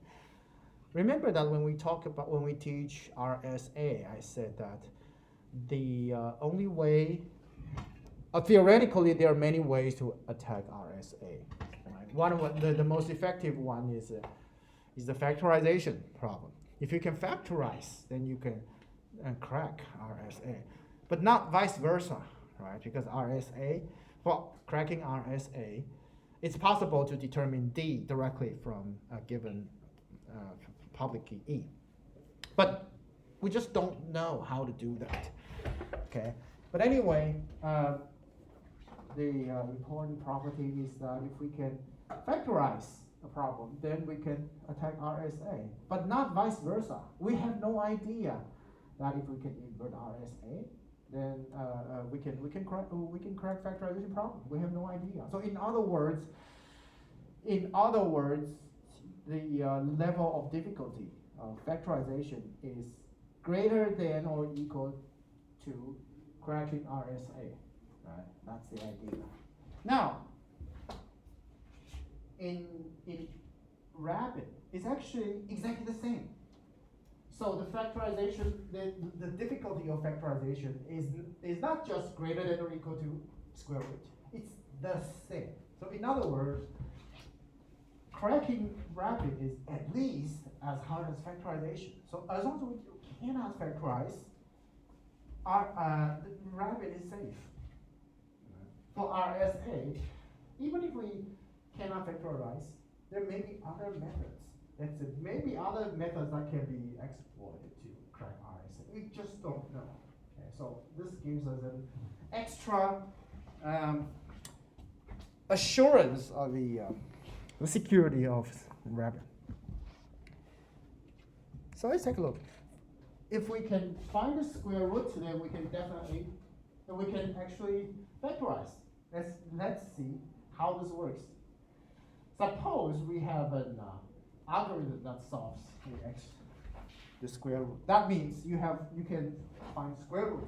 Remember that when we teach RSA, I said that the only way, theoretically, there are many ways to attack RSA. Right? One of the most effective one is the factorization problem. If you can factorize, then you can crack RSA, but not vice versa, right? Because for cracking RSA, it's possible to determine D directly from a given public key E, but we just don't know how to do that. Okay, but anyway, the important property is that if we can factorize a problem, then we can attack RSA, but not vice versa. We have no idea that if we can invert RSA, then we can crack factorization problem. We have no idea. So in other words, the level of difficulty of factorization is greater than or equal to cracking RSA. Right? That's the idea. Now, in rapid, it's actually exactly the same. So the factorization, the difficulty of factorization is not just greater than or equal to square root. It's the same. So in other words, cracking rapid is at least as hard as factorization. So as long as we cannot factorize, the rapid is safe. For RSA, even if we cannot factorize, there may be other methods. That's it. Maybe other methods that can be exploited to crack RSA. We just don't know. Okay, so this gives us an extra assurance of the security of rapid. So let's take a look. If we can find the square root, then we can actually factorize. Let's see how this works. Suppose we have an algorithm that solves the square root. That means you can find square root.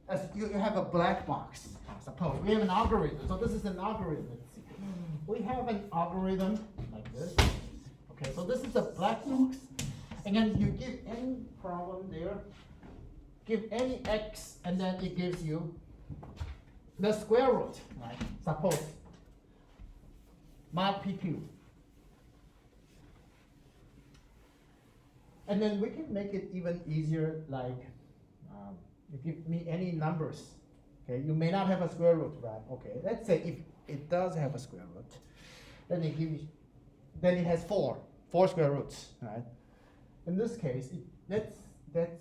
As you have a black box. Suppose we have an algorithm. So this is an algorithm. Let's see. We have an algorithm like this. Okay, so this is a black box. And then you give any problem there, give any x, and then it gives you the square root, right? Suppose mod PQ. And then we can make it even easier, like you give me any numbers. Okay, you may not have a square root, right? Okay, let's say if it does have a square root, then it has four square roots, right? In this case, let's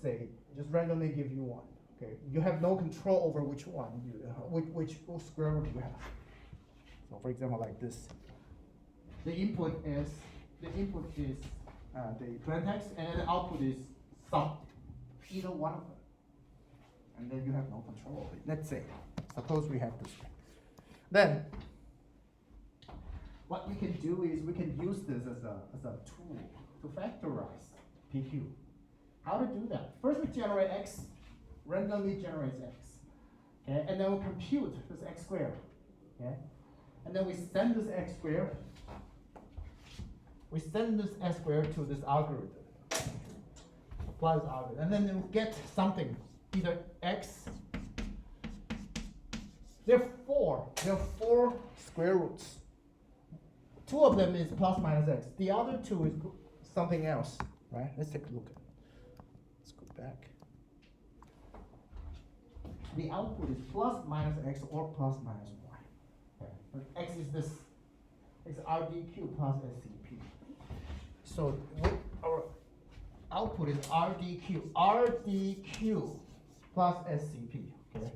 say just randomly give you one. Okay, you have no control over which one which square root you have. So for example, like this, the input is the plain text, and the output is sum, either one of them, and then you have no control over it. Let's say, suppose we have this. Then what we can do is we can use this as a tool to factorize PQ. How to do that? First, we generate x, randomly generates x, okay, and then we compute this x squared, okay, and then we send this x squared. We send this x squared to this algorithm. Apply this algorithm, and then you get something, either x. There are four square roots. Two of them is plus minus x. The other two is something else, right? Let's take a look. Let's go back. The output is plus minus x or plus minus y. Okay. But x is this. It's RDQ plus SCP. So our output is RDQ plus SCP. Okay.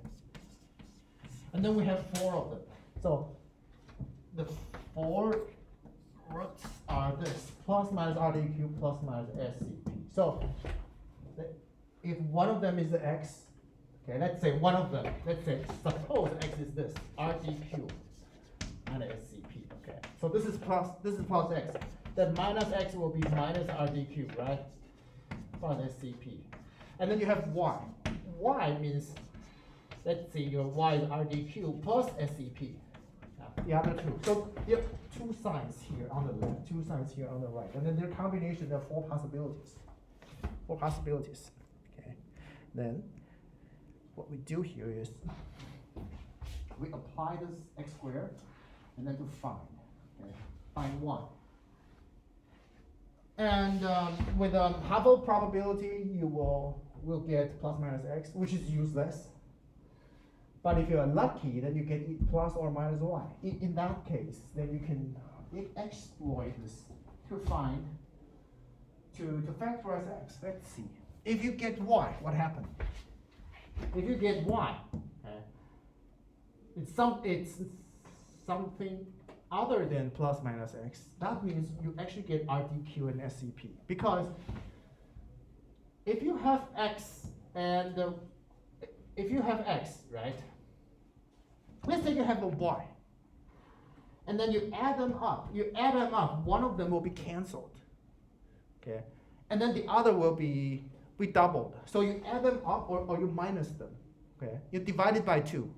And then we have four of them. So the four roots are this: plus minus RDQ plus minus SCP. So if one of them is the x, okay, let's say one of them, suppose x is this, RDQ and SCP, okay. So this is plus x. Then minus x will be minus RDQ, right? Plus SCP. And then you have y. Y means, let's see, your y is RDQ plus SCP. The other two. So you have two signs here on the left, two signs here on the right. And then their combination, there are four possibilities. Okay. Then what we do here is we apply this x squared and then to find. Okay. Find one. And with a half probability, you will get plus minus x, which is useless. But if you're lucky, then you get plus or minus y. In that case, then you can exploit this to find, to factorize x. Let's see. If you get y, what happened? If you get y, okay, it's something other than plus minus x. That means you actually get RDQ and SCP. Because if you have x and right? Let's say you have a y, and then you add them up. One of them will be canceled, okay, and then the other will be doubled. So you add them up or you minus them, okay. You divide it by 2,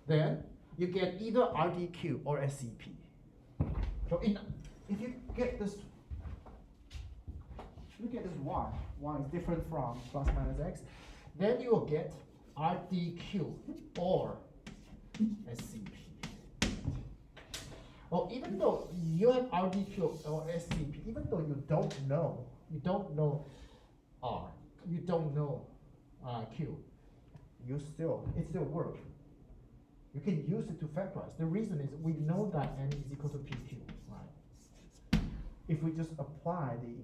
then you get either RDQ or SCP. So if you get this, y is different from plus minus x, then you will get RDQ or SCP. Well, even though you have RDQ or SCP, even though you don't know R, you don't know Q, it still works. You can use it to factorize. The reason is we know that n is equal to PQ, right? If we just apply the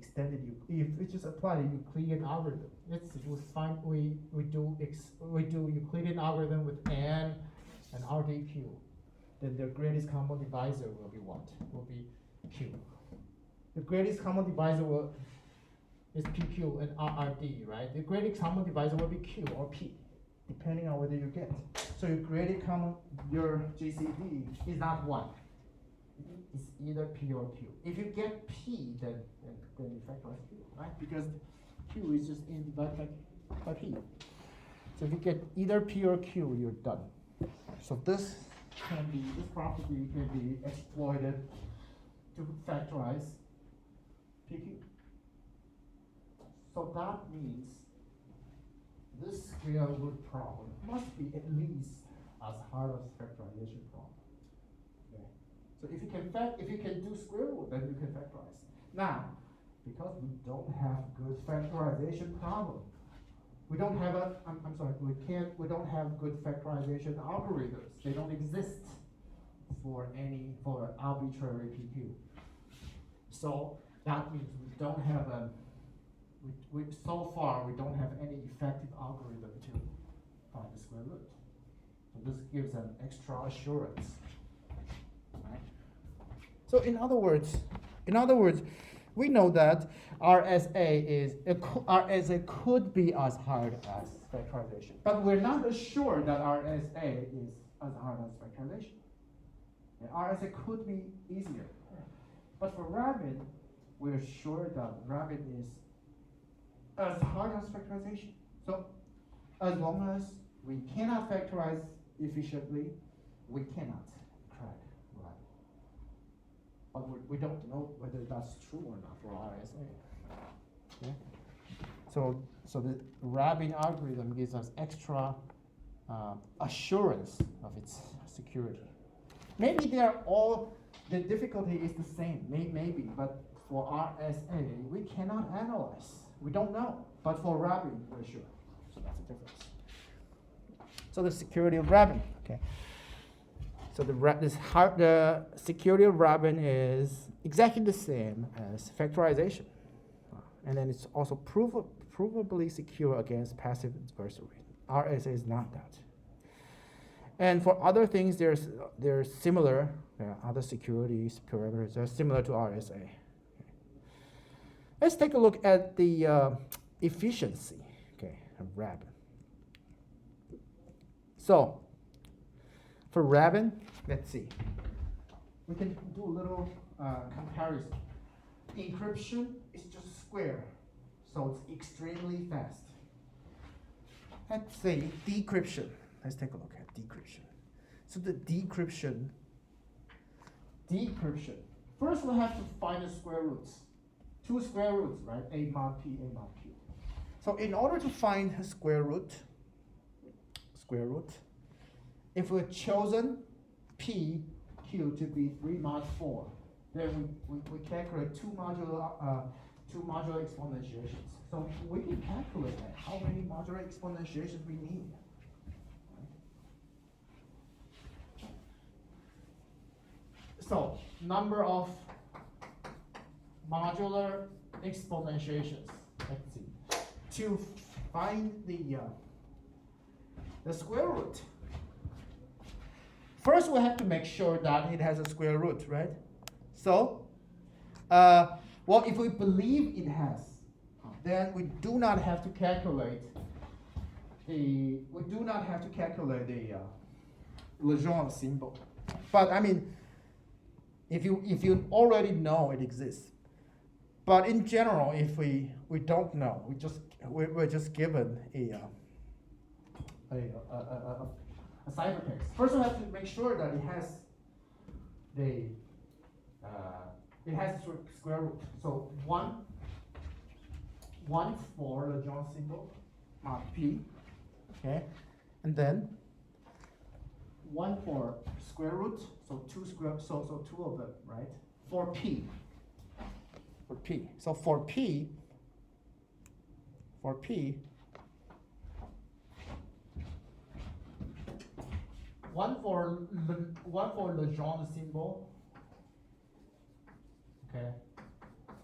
Euclidean algorithm, let's see, we do Euclidean algorithm with n and RDQ, then the greatest common divisor will be what? Will be Q. The greatest common divisor is PQ and RD, right? The greatest common divisor will be Q or P, depending on whether you get. So your GCD is not 1. It's either P or Q. If you get P, then you factorize Q, right? Because Q is just n divided by P. So if you get either P or Q, you're done. So this property can be exploited to factorize PQ. So that means this square root problem must be at least as hard as factorization problem. Okay. So if you can do square root, then you can factorize. Now, because we don't have good factorization problem, we don't have we don't have good factorization algorithms. They don't exist for arbitrary PQ. So that means we don't have so far we don't have any effective algorithm to find the square root. So this gives an extra assurance. Right? So in other words, we know that RSA could be as hard as factorization, but we're not assured that RSA is as hard as factorization. And RSA could be easier, but for Rabbit, we're sure that Rabbit is as hard as factorization. So as long as we cannot factorize efficiently, we cannot crack Rabbit. But we don't know whether that's true or not for RSA. Okay? So the Rabbit algorithm gives us extra assurance of its security. Maybe the difficulty is the same, maybe, but for RSA, we cannot analyze. We don't know. But for Rabbit, we're sure. So that's the difference. So the security of Rabbit, okay. So the security of Rabbit is exactly the same as factorization. And then it's also provably secure against passive adversary. RSA is not that. And for other things, they're similar. Other securities parameters are similar to RSA. Okay. Let's take a look at the efficiency, okay, of Rabbit. So for Rabbit, let's see. We can do a little comparison. Encryption is just square, so it's extremely fast. Let's say decryption. Let's take a look at decryption. So the decryption. First we have to find the square roots. Two square roots, right? A mod P, A mod Q. So in order to find a square root, if we've chosen P, Q to be 3 mod 4, then we calculate two modular exponentiations. So we can calculate that, how many modular exponentiations we need. So number of modular exponentiations. Let's see. To find the square root. First, we have to make sure that it has a square root, right? So, well, if we believe it has, then we do not have to calculate the Legendre symbol. But I mean, if you already know it exists. But in general, if we don't know, we're just given a ciphertext. First, we have to make sure that it has the square root. So one for Legendre symbol, P, okay, and then one for square root. So two of them, right? For P. So for P, one for Legendre symbol. Okay.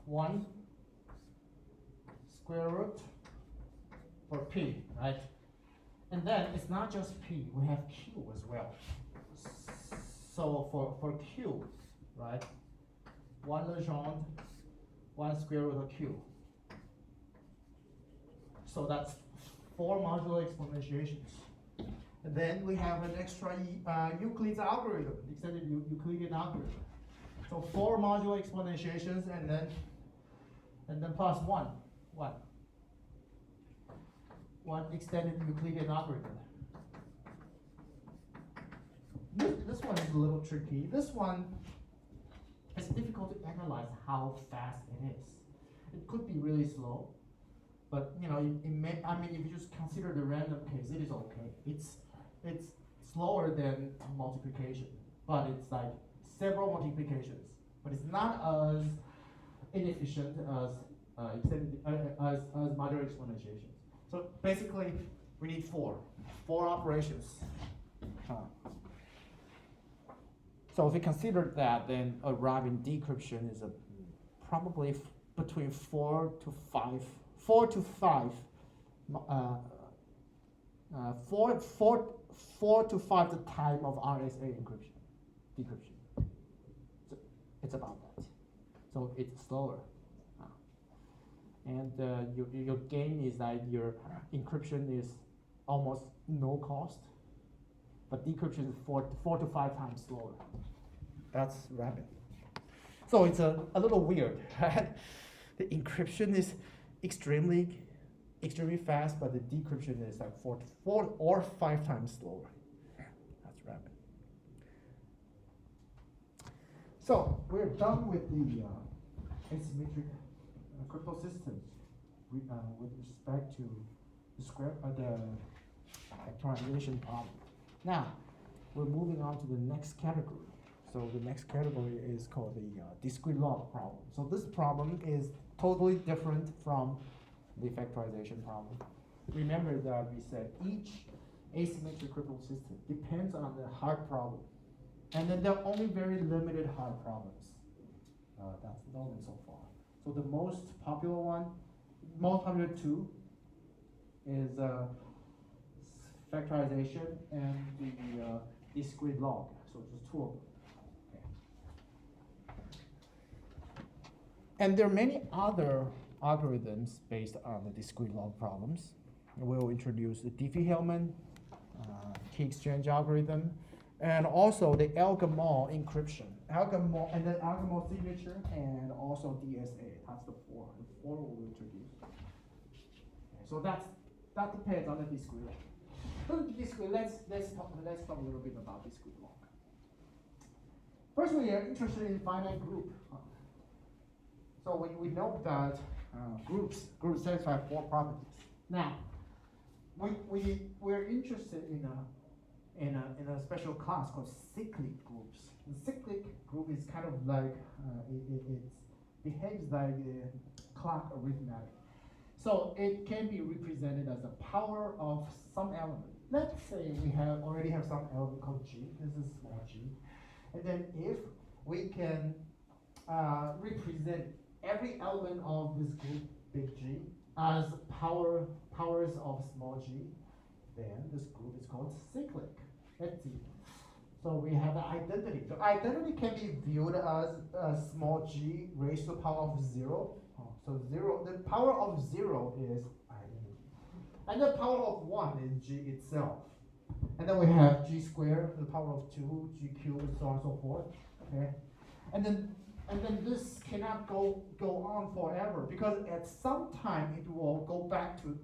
One square root for P, right? And then it's not just P, we have Q as well. So for Q, right? One Legendre, one square root of Q. So that's 4 modular exponentiations. And then we have an extra Euclid's algorithm, extended Euclidean algorithm. So 4 modular exponentiations and then plus one extended Euclidean algorithm. This one is a little tricky. This one is difficult to analyze how fast it is. It could be really slow, but you know, it may. I mean, if you just consider the random case, it is okay. It's slower than multiplication, but it's like several multiplications. But it's not as inefficient as as modular exponentiations. So basically, we need four operations. So if we consider that, then a Rabbit decryption is probably between 4 to 5 4 to 5, 4 to 5 the time of RSA encryption, decryption. So it's about that. So it's slower. And your gain is that your encryption is almost no cost, but decryption is 4 to 5 times slower. That's rapid. So it's a little weird, right? The encryption is extremely fast, but the decryption is like 4 or 5 times slower. That's rapid. So we're done with the asymmetric crypto systems with respect to the factorization problem. Now we're moving on to the next category. So the next category is called the discrete log problem. So this problem is totally different from the factorization problem. Remember that we said each asymmetric crypto system depends on the hard problem. And then there are only very limited hard problems that's known so far. So the most popular two is factorization and the discrete log. So just two of them. And there are many other algorithms based on the discrete log problems. We'll introduce the Diffie-Hellman key exchange algorithm, and also the Algol encryption, and then Algol signature, and also DSA. That's the four. The four we'll introduce. Okay, so that depends on the discrete log. So discrete, let's talk a little bit about discrete log. First, we are interested in finite group. So we know that groups satisfy 4 properties. Now, we're interested in a special class called cyclic groups. The cyclic group is kind of like it behaves like a clock arithmetic. So it can be represented as the power of some element. Let's say we already have some element called G. This is small g, and then if we can represent every element of this group, big G, as powers of small g, then this group is called cyclic. Let's see. So we have the identity. The identity can be viewed as small g raised to the power of 0. So 0, the power of 0 is identity. And the power of 1 is g itself. And then we have g squared to the power of 2, g cubed, and so on and so forth. Okay? And then this cannot go on forever, because at some time it will go back to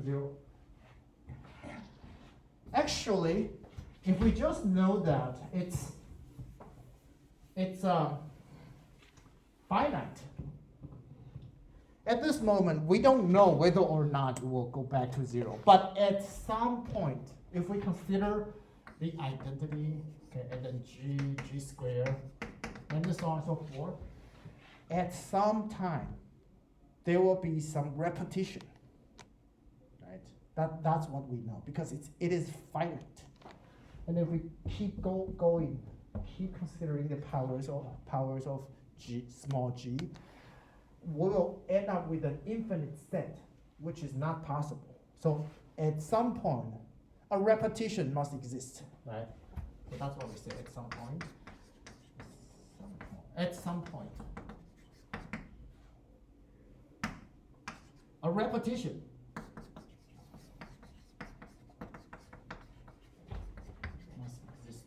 0. Actually, if we just know that it's finite, at this moment we don't know whether or not it will go back to 0. But at some point, if we consider the identity, okay, and then g squared, and so on and so forth, at some time there will be some repetition, right? That's what we know, because it is finite. And if we keep going, keep considering the powers of g, small g, we will end up with an infinite set, which is not possible. So at some point, a repetition must exist, right? So that's what we say, at some point. At some point, a repetition must exist.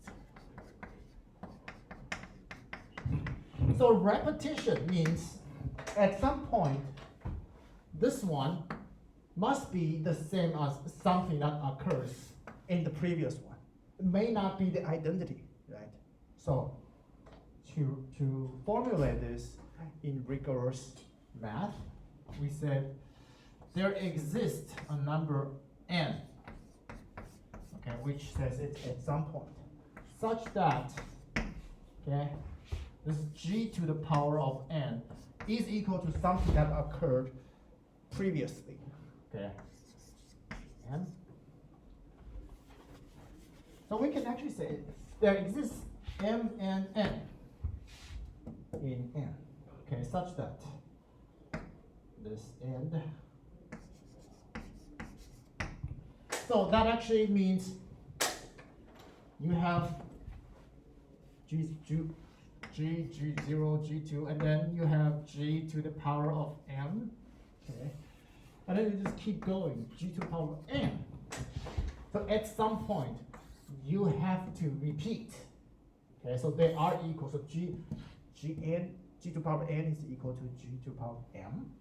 So repetition means at some point, this one must be the same as something that occurs in the previous one. It may not be the identity, right? So to formulate this in rigorous math, we said there exists a number n, okay, which says it's at some point, such that, okay, this g to the power of n is equal to something that occurred previously, okay, and so we can actually say there exists m and n in n, okay, such that this end. So that actually means you have G0, G2, and then you have G to the power of m. Okay. And then you just keep going, G to the power of n. So at some point, you have to repeat. Okay, so they are equal. So G to the power of n is equal to G to the power of m,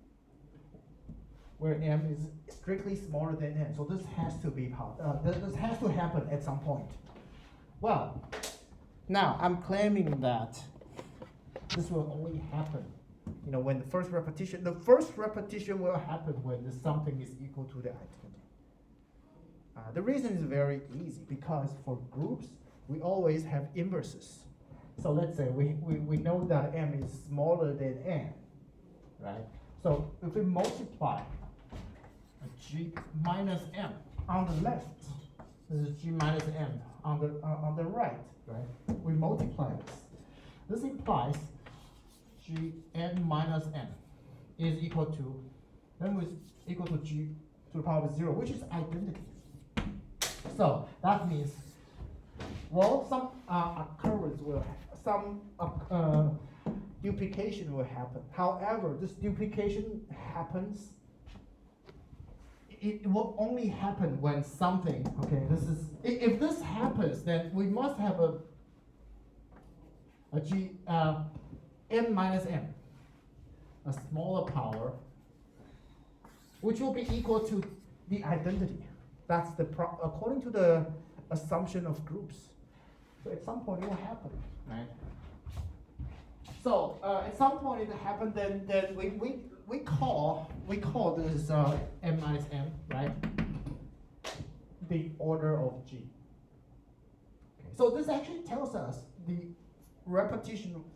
where m is strictly smaller than n. So this has to be this has to happen at some point. Well, now I'm claiming that this will only happen, when the first repetition will happen when something is equal to the identity. The reason is very easy, because for groups, we always have inverses. So let's say we know that m is smaller than n, right? So if we multiply g minus m on the left, this is g minus m on the right, right? We multiply this. This implies gn minus n is equal to, equal to g to the power of 0, which is identity. So that means, well, some occurrence some duplication will happen. However, this duplication happens, it will only happen when something, okay, if this happens, then we must have a n minus m, a smaller power, which will be equal to the identity. That's according to the assumption of groups. So at some point it will happen, right? So at some point it happened, then we call this m minus m, right? The order of g. Okay. So this actually tells us the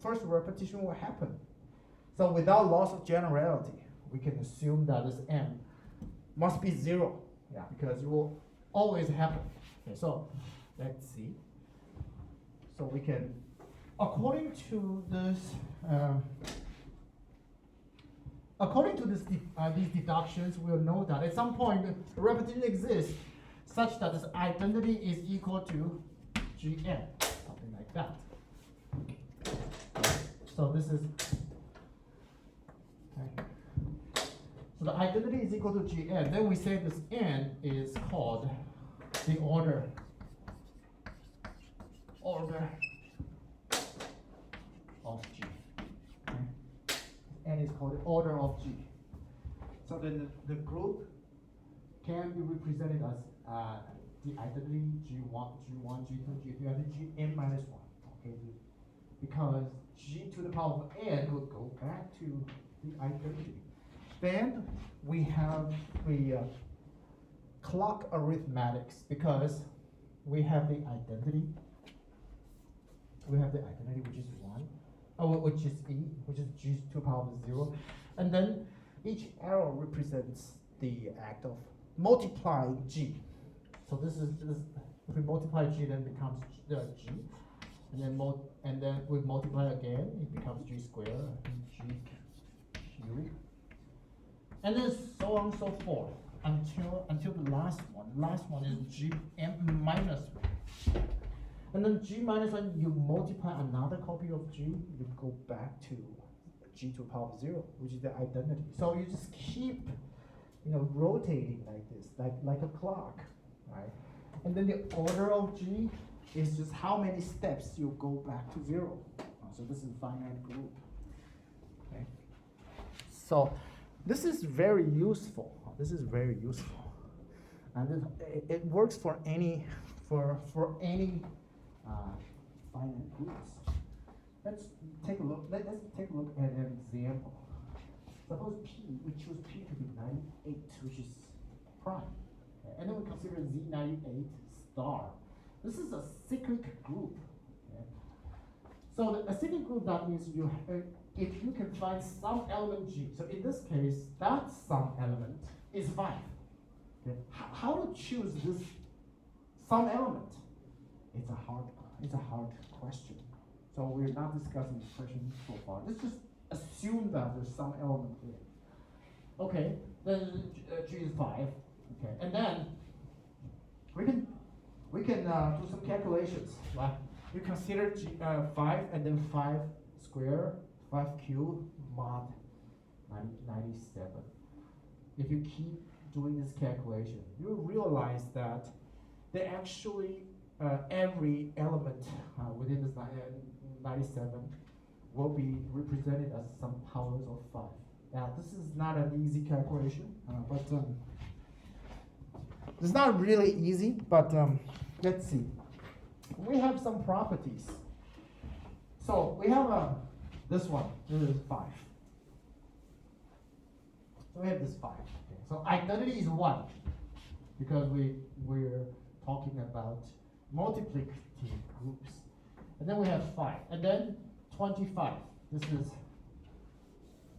first repetition will happen. So without loss of generality, we can assume that this m must be 0. Yeah, because it will always happen. Okay, so let's see. So we can, according to this, these deductions, we'll know that at some point the repetition exists such that this identity is equal to gn, something like that. So this is, okay. So the identity is equal to gn. Then we say this n is called the order of g. Okay. N is called the order of g. So then the group can be represented as the identity g1, g2, g3, and gn minus 1. Okay, because g to the power of n will go back to the identity. Then we have the clock arithmetics, because we have the identity. We have the identity, which is 1, which is e, which is g to the power of 0. And then each arrow represents the act of multiplying g. So this, if we multiply g, then it becomes g. And then we multiply again, it becomes g squared, g cubed. And then so on and so forth until the last one. The last one is gm minus 1. And then g minus 1, you multiply another copy of g, you go back to g to the power of 0, which is the identity. So you just keep rotating like this, like a clock, right? And then the order of g is just how many steps you go back to 0. So this is a finite group. Okay. So this is very useful. This is very useful, and it works for any finite groups. Let's take a look. Let's take a look at an example. Suppose we choose P to be 98, which is prime, okay. And then we consider Z98 star. This is a cyclic group. Okay. So a cyclic group, that means if you can find some element G, so in this case, that some element is 5. Okay. How to choose this some element? It's a hard question. So we're not discussing this question so far. Let's just assume that there's some element here. Okay, then G is 5. Okay, and then we can do some calculations, right? You consider 5 and then 5 square, 5 cube mod 97. If you keep doing this calculation, you realize that they actually every element within this 97 will be represented as some powers of 5. Now, this is not an easy calculation, but it's not really easy, but let's see. We have some properties. So we have this one. This is 5. So we have this 5. Okay. So identity is 1 because we're talking about multiplicative groups. And then we have 5. And then 25. This is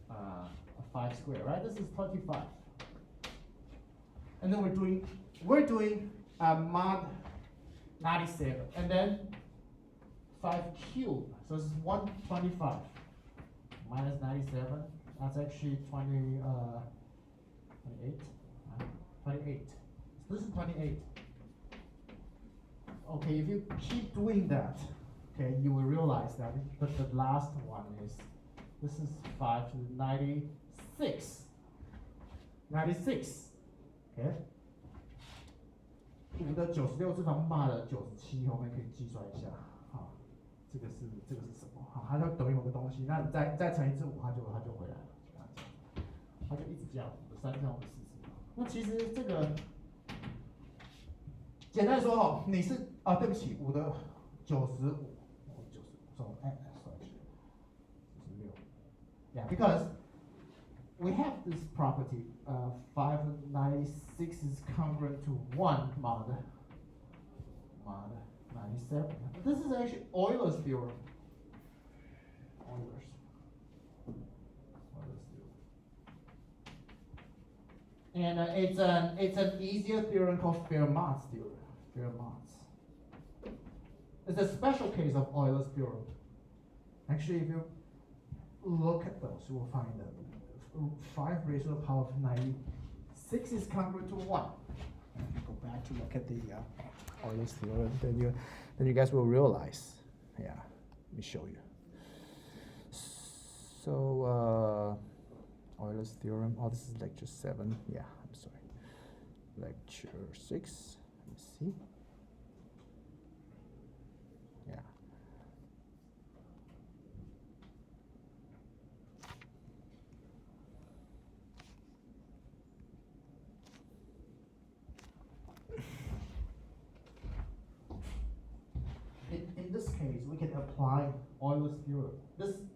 a 5 square, right? This is 25. And then we're doing mod 97. And then 5 cube. So this is 125 minus 97. That's actually 28. 28. So this is 28. Okay, if you keep doing that, okay, you will realize that the last one is, this is 5 to 96. 96. Okay. 5的96次方骂的97，我们可以计算一下，好，这个是什么？好，它就等于某个东西，那你再乘以5，它就回来了，它就一直这样，3乘5是40。那其实这个简单说哦，你是对不起，5的95，95 ，so sorry， 96 ，yeah， because we have this property, 596 is congruent to 1 mod 97. This is actually Euler's theorem. Euler's theorem. And it's an easier theorem called Fermat's theorem. Fermat's. It's a special case of Euler's theorem. Actually, if you look at those, you will find that 5 raised to the power of 96 is congruent to 1. And if you go back to look at the Euler's theorem, then you guys will realize. Yeah, let me show you. So Euler's theorem. Oh, this is lecture 7. Yeah, I'm sorry. Lecture 6. Let me see. Yeah. In this case, we can apply Euler's theorem.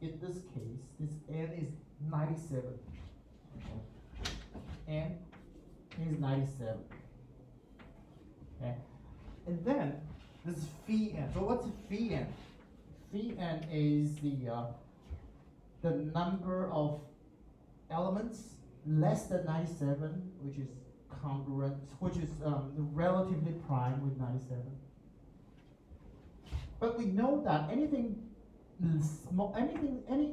In this case, this n is 97. Okay. N is 97. Okay. And then this is phi n. So what's phi n? Phi n is the number of elements less than 97, which is congruent, which is relatively prime with 97. But we know that any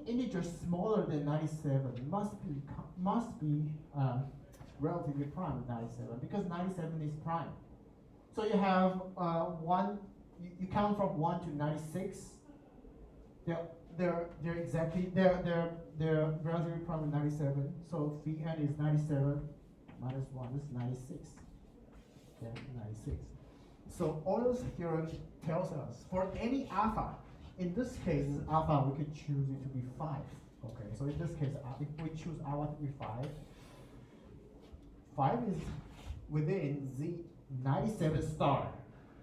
integer smaller than 97 must be relatively prime with 97 because 97 is prime. So you have you count from 1 to 96. They're relatively prime with 97. So phi n is 97 minus 1 is 96. Okay, 96. So Euler's theorem tells us for any alpha, in this case alpha we could choose it to be 5. Okay, so in this case if we choose alpha to be 5, 5 is within the 97 star,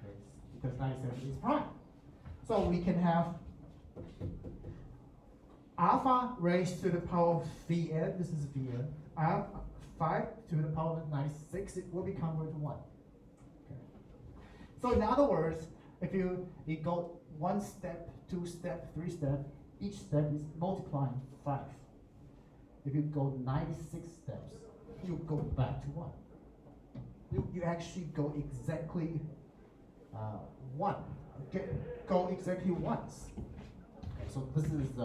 okay, because 97 is prime. So we can have alpha raised to the power of phi n, this is phi n, 5 to the power of 96, it will be congruent to 1. So in other words, if you go 1 step, 2 step, 3 step, each step is multiplying 5. If you go 96 steps, you go back to 1. You actually go exactly 1. Go exactly once. Okay, so this is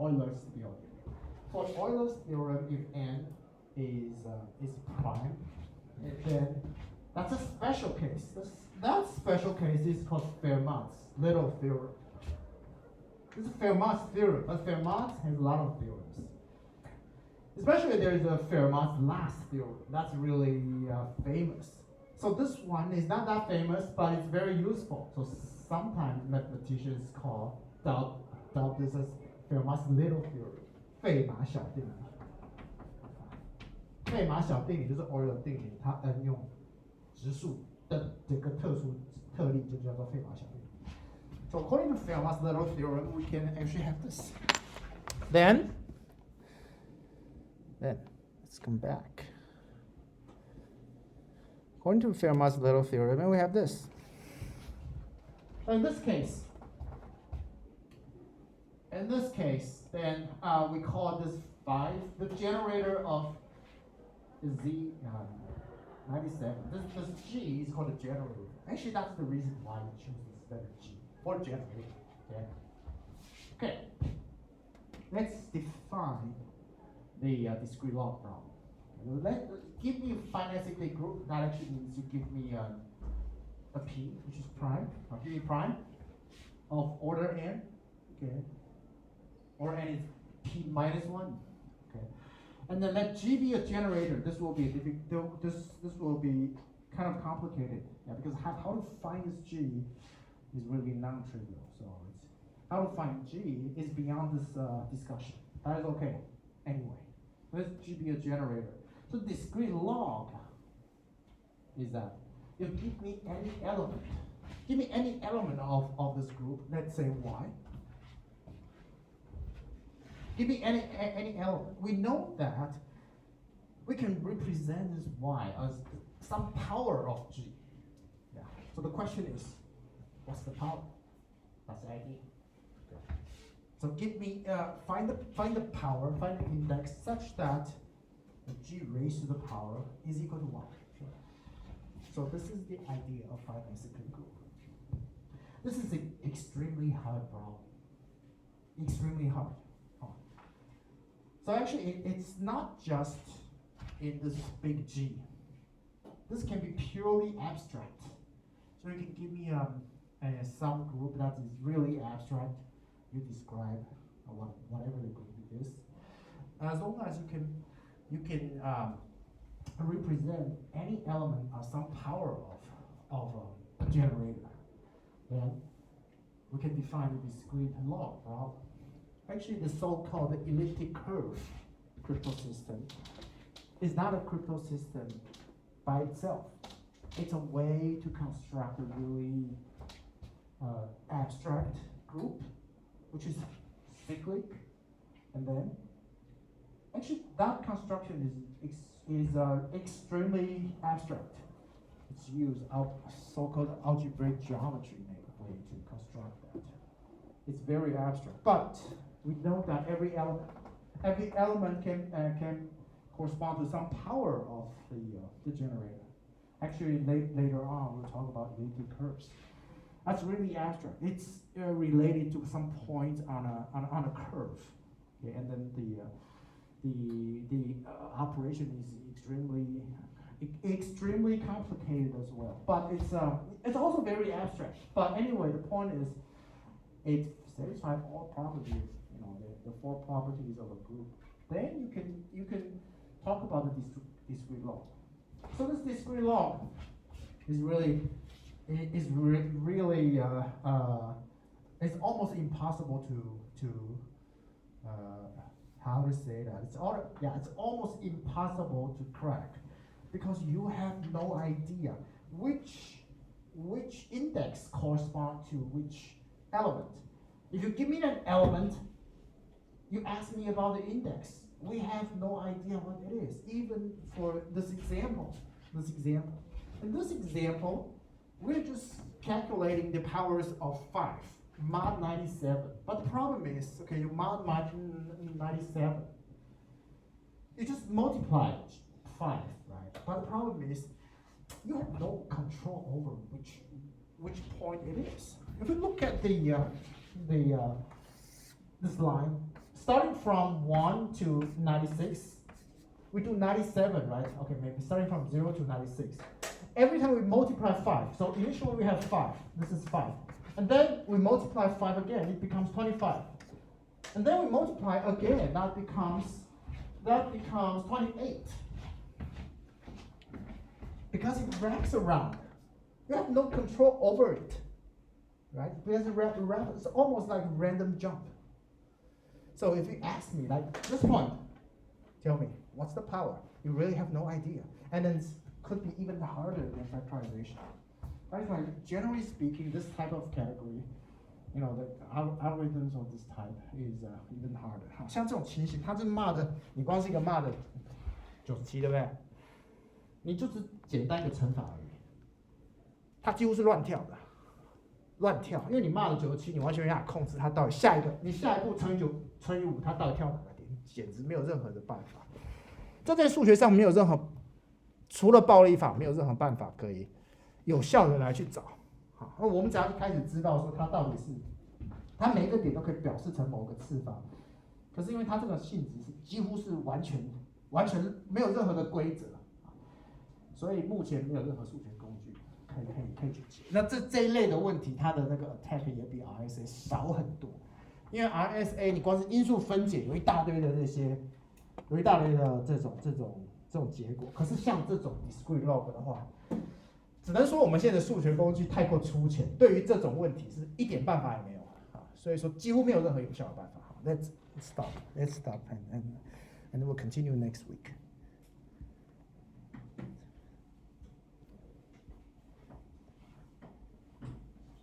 Euler's theorem. For Euler's theorem, if n is prime, and then that's a special case. That special case is called Fermat's little theorem. This is Fermat's theorem, but Fermat has a lot of theorems. Especially there is a Fermat's last theorem. That's really famous. So this one is not that famous, but it's very useful. So sometimes mathematicians doubt this as Fermat's little theorem. 费马小定理。费马小定理就是 Euler 定理，它应用质数的这个特例就叫做费马小定理。So according to Fermat's little theorem, we can actually have this. Then let's come back. According to Fermat's little theorem, we have this. So in this case, then we call this 5 the generator of Z 97. This G is called the generator. Actually, that's the reason why we choose this letter G for generator. Okay. Let's define the discrete log problem. Give me a finite cyclic group. That actually means you give me a P, which is prime. I'll give you prime of order n. Okay. Or n is P minus 1. Okay. And then let G be a generator. This will be this will be kind of complicated. Yeah, because how to find this G is really non-trivial. So it's how to find G is beyond this discussion. That is okay. Anyway, let G be a generator. So discrete log is that you give me any element. Give me any element of this group. Let's say Y. Give me any element. We know that we can represent this Y as some power of G. Yeah. So the question is, what's the power? That's the idea. Okay. So give me find the power, find the index such that the G raised to the power is equal to 1. Okay. So this is the idea of finite cyclic group. This is an extremely hard problem. Extremely hard. So actually, it's not just in this big G. This can be purely abstract. So you can give me some group that is really abstract. You describe whatever the group is, as long as you can represent any element as some power of a generator. Then we can define the discrete log problem. Actually, the so-called elliptic curve cryptosystem is not a cryptosystem by itself. It's a way to construct a really abstract group, which is cyclic, and then actually that construction is extremely abstract. It's used so-called algebraic geometry way to construct that. It's very abstract, but we know that every element can correspond to some power of the generator. Actually, later on we'll talk about elliptic curves. That's really abstract. It's related to some point on a curve, okay? And then the operation is extremely complicated as well. But it's also very abstract. But anyway, the point is, it satisfies all properties, the 4 properties of a group. Then you can talk about the discrete log. So this discrete log is really it's almost impossible to how to say that. It's almost impossible to crack because you have no idea which index corresponds to which element. If you give me an element, you ask me about the index. We have no idea what it is, even for this example. In this example, we're just calculating the powers of 5, mod 97. But the problem is, okay, you mod 97. You just multiply 5, right? But the problem is, you have no control over which point it is. If we look at this line, starting from 1 to 96, we do 97, right? Okay, maybe starting from 0 to 96. Every time we multiply 5, so initially we have 5, this is 5. And then we multiply 5 again, it becomes 25. And then we multiply again, that becomes 28. Because it wraps around. You have no control over it, right? Because it's almost like a random jump. So if you ask me, like this point, tell me, what's the power? You really have no idea. And then it could be even harder than factorization. That's why, generally speaking, this type of category, the algorithms of this type is even harder. 好，像这种情形，它是骂的，你光是一个骂的97，对不对？你就只简单一个乘法而已，它几乎是乱跳的，乱跳，因为你骂了97，你完全没办法控制它到底你下一步乘以9乘以5，它到底跳哪个点，简直没有任何的办法。这在数学上没有任何，除了暴力法，没有任何办法可以有效的来去找。好，那我们只要一开始知道说它到底是，它每一个点都可以表示成某个次方，可是因为它这个性质是几乎是完全没有任何的规则，所以目前没有任何数学工具可以去解。那这一类的问题，它的那个 attack 也比 RSA 少很多，因为 RSA 你光是因数分解有一大堆的这种结果，可是像这种 discrete log 的话，只能说我们现在的数学工具太过粗浅，对于这种问题是一点办法也没有啊，所以说几乎没有任何有效的办法。好，Let's stop and we'll continue next week.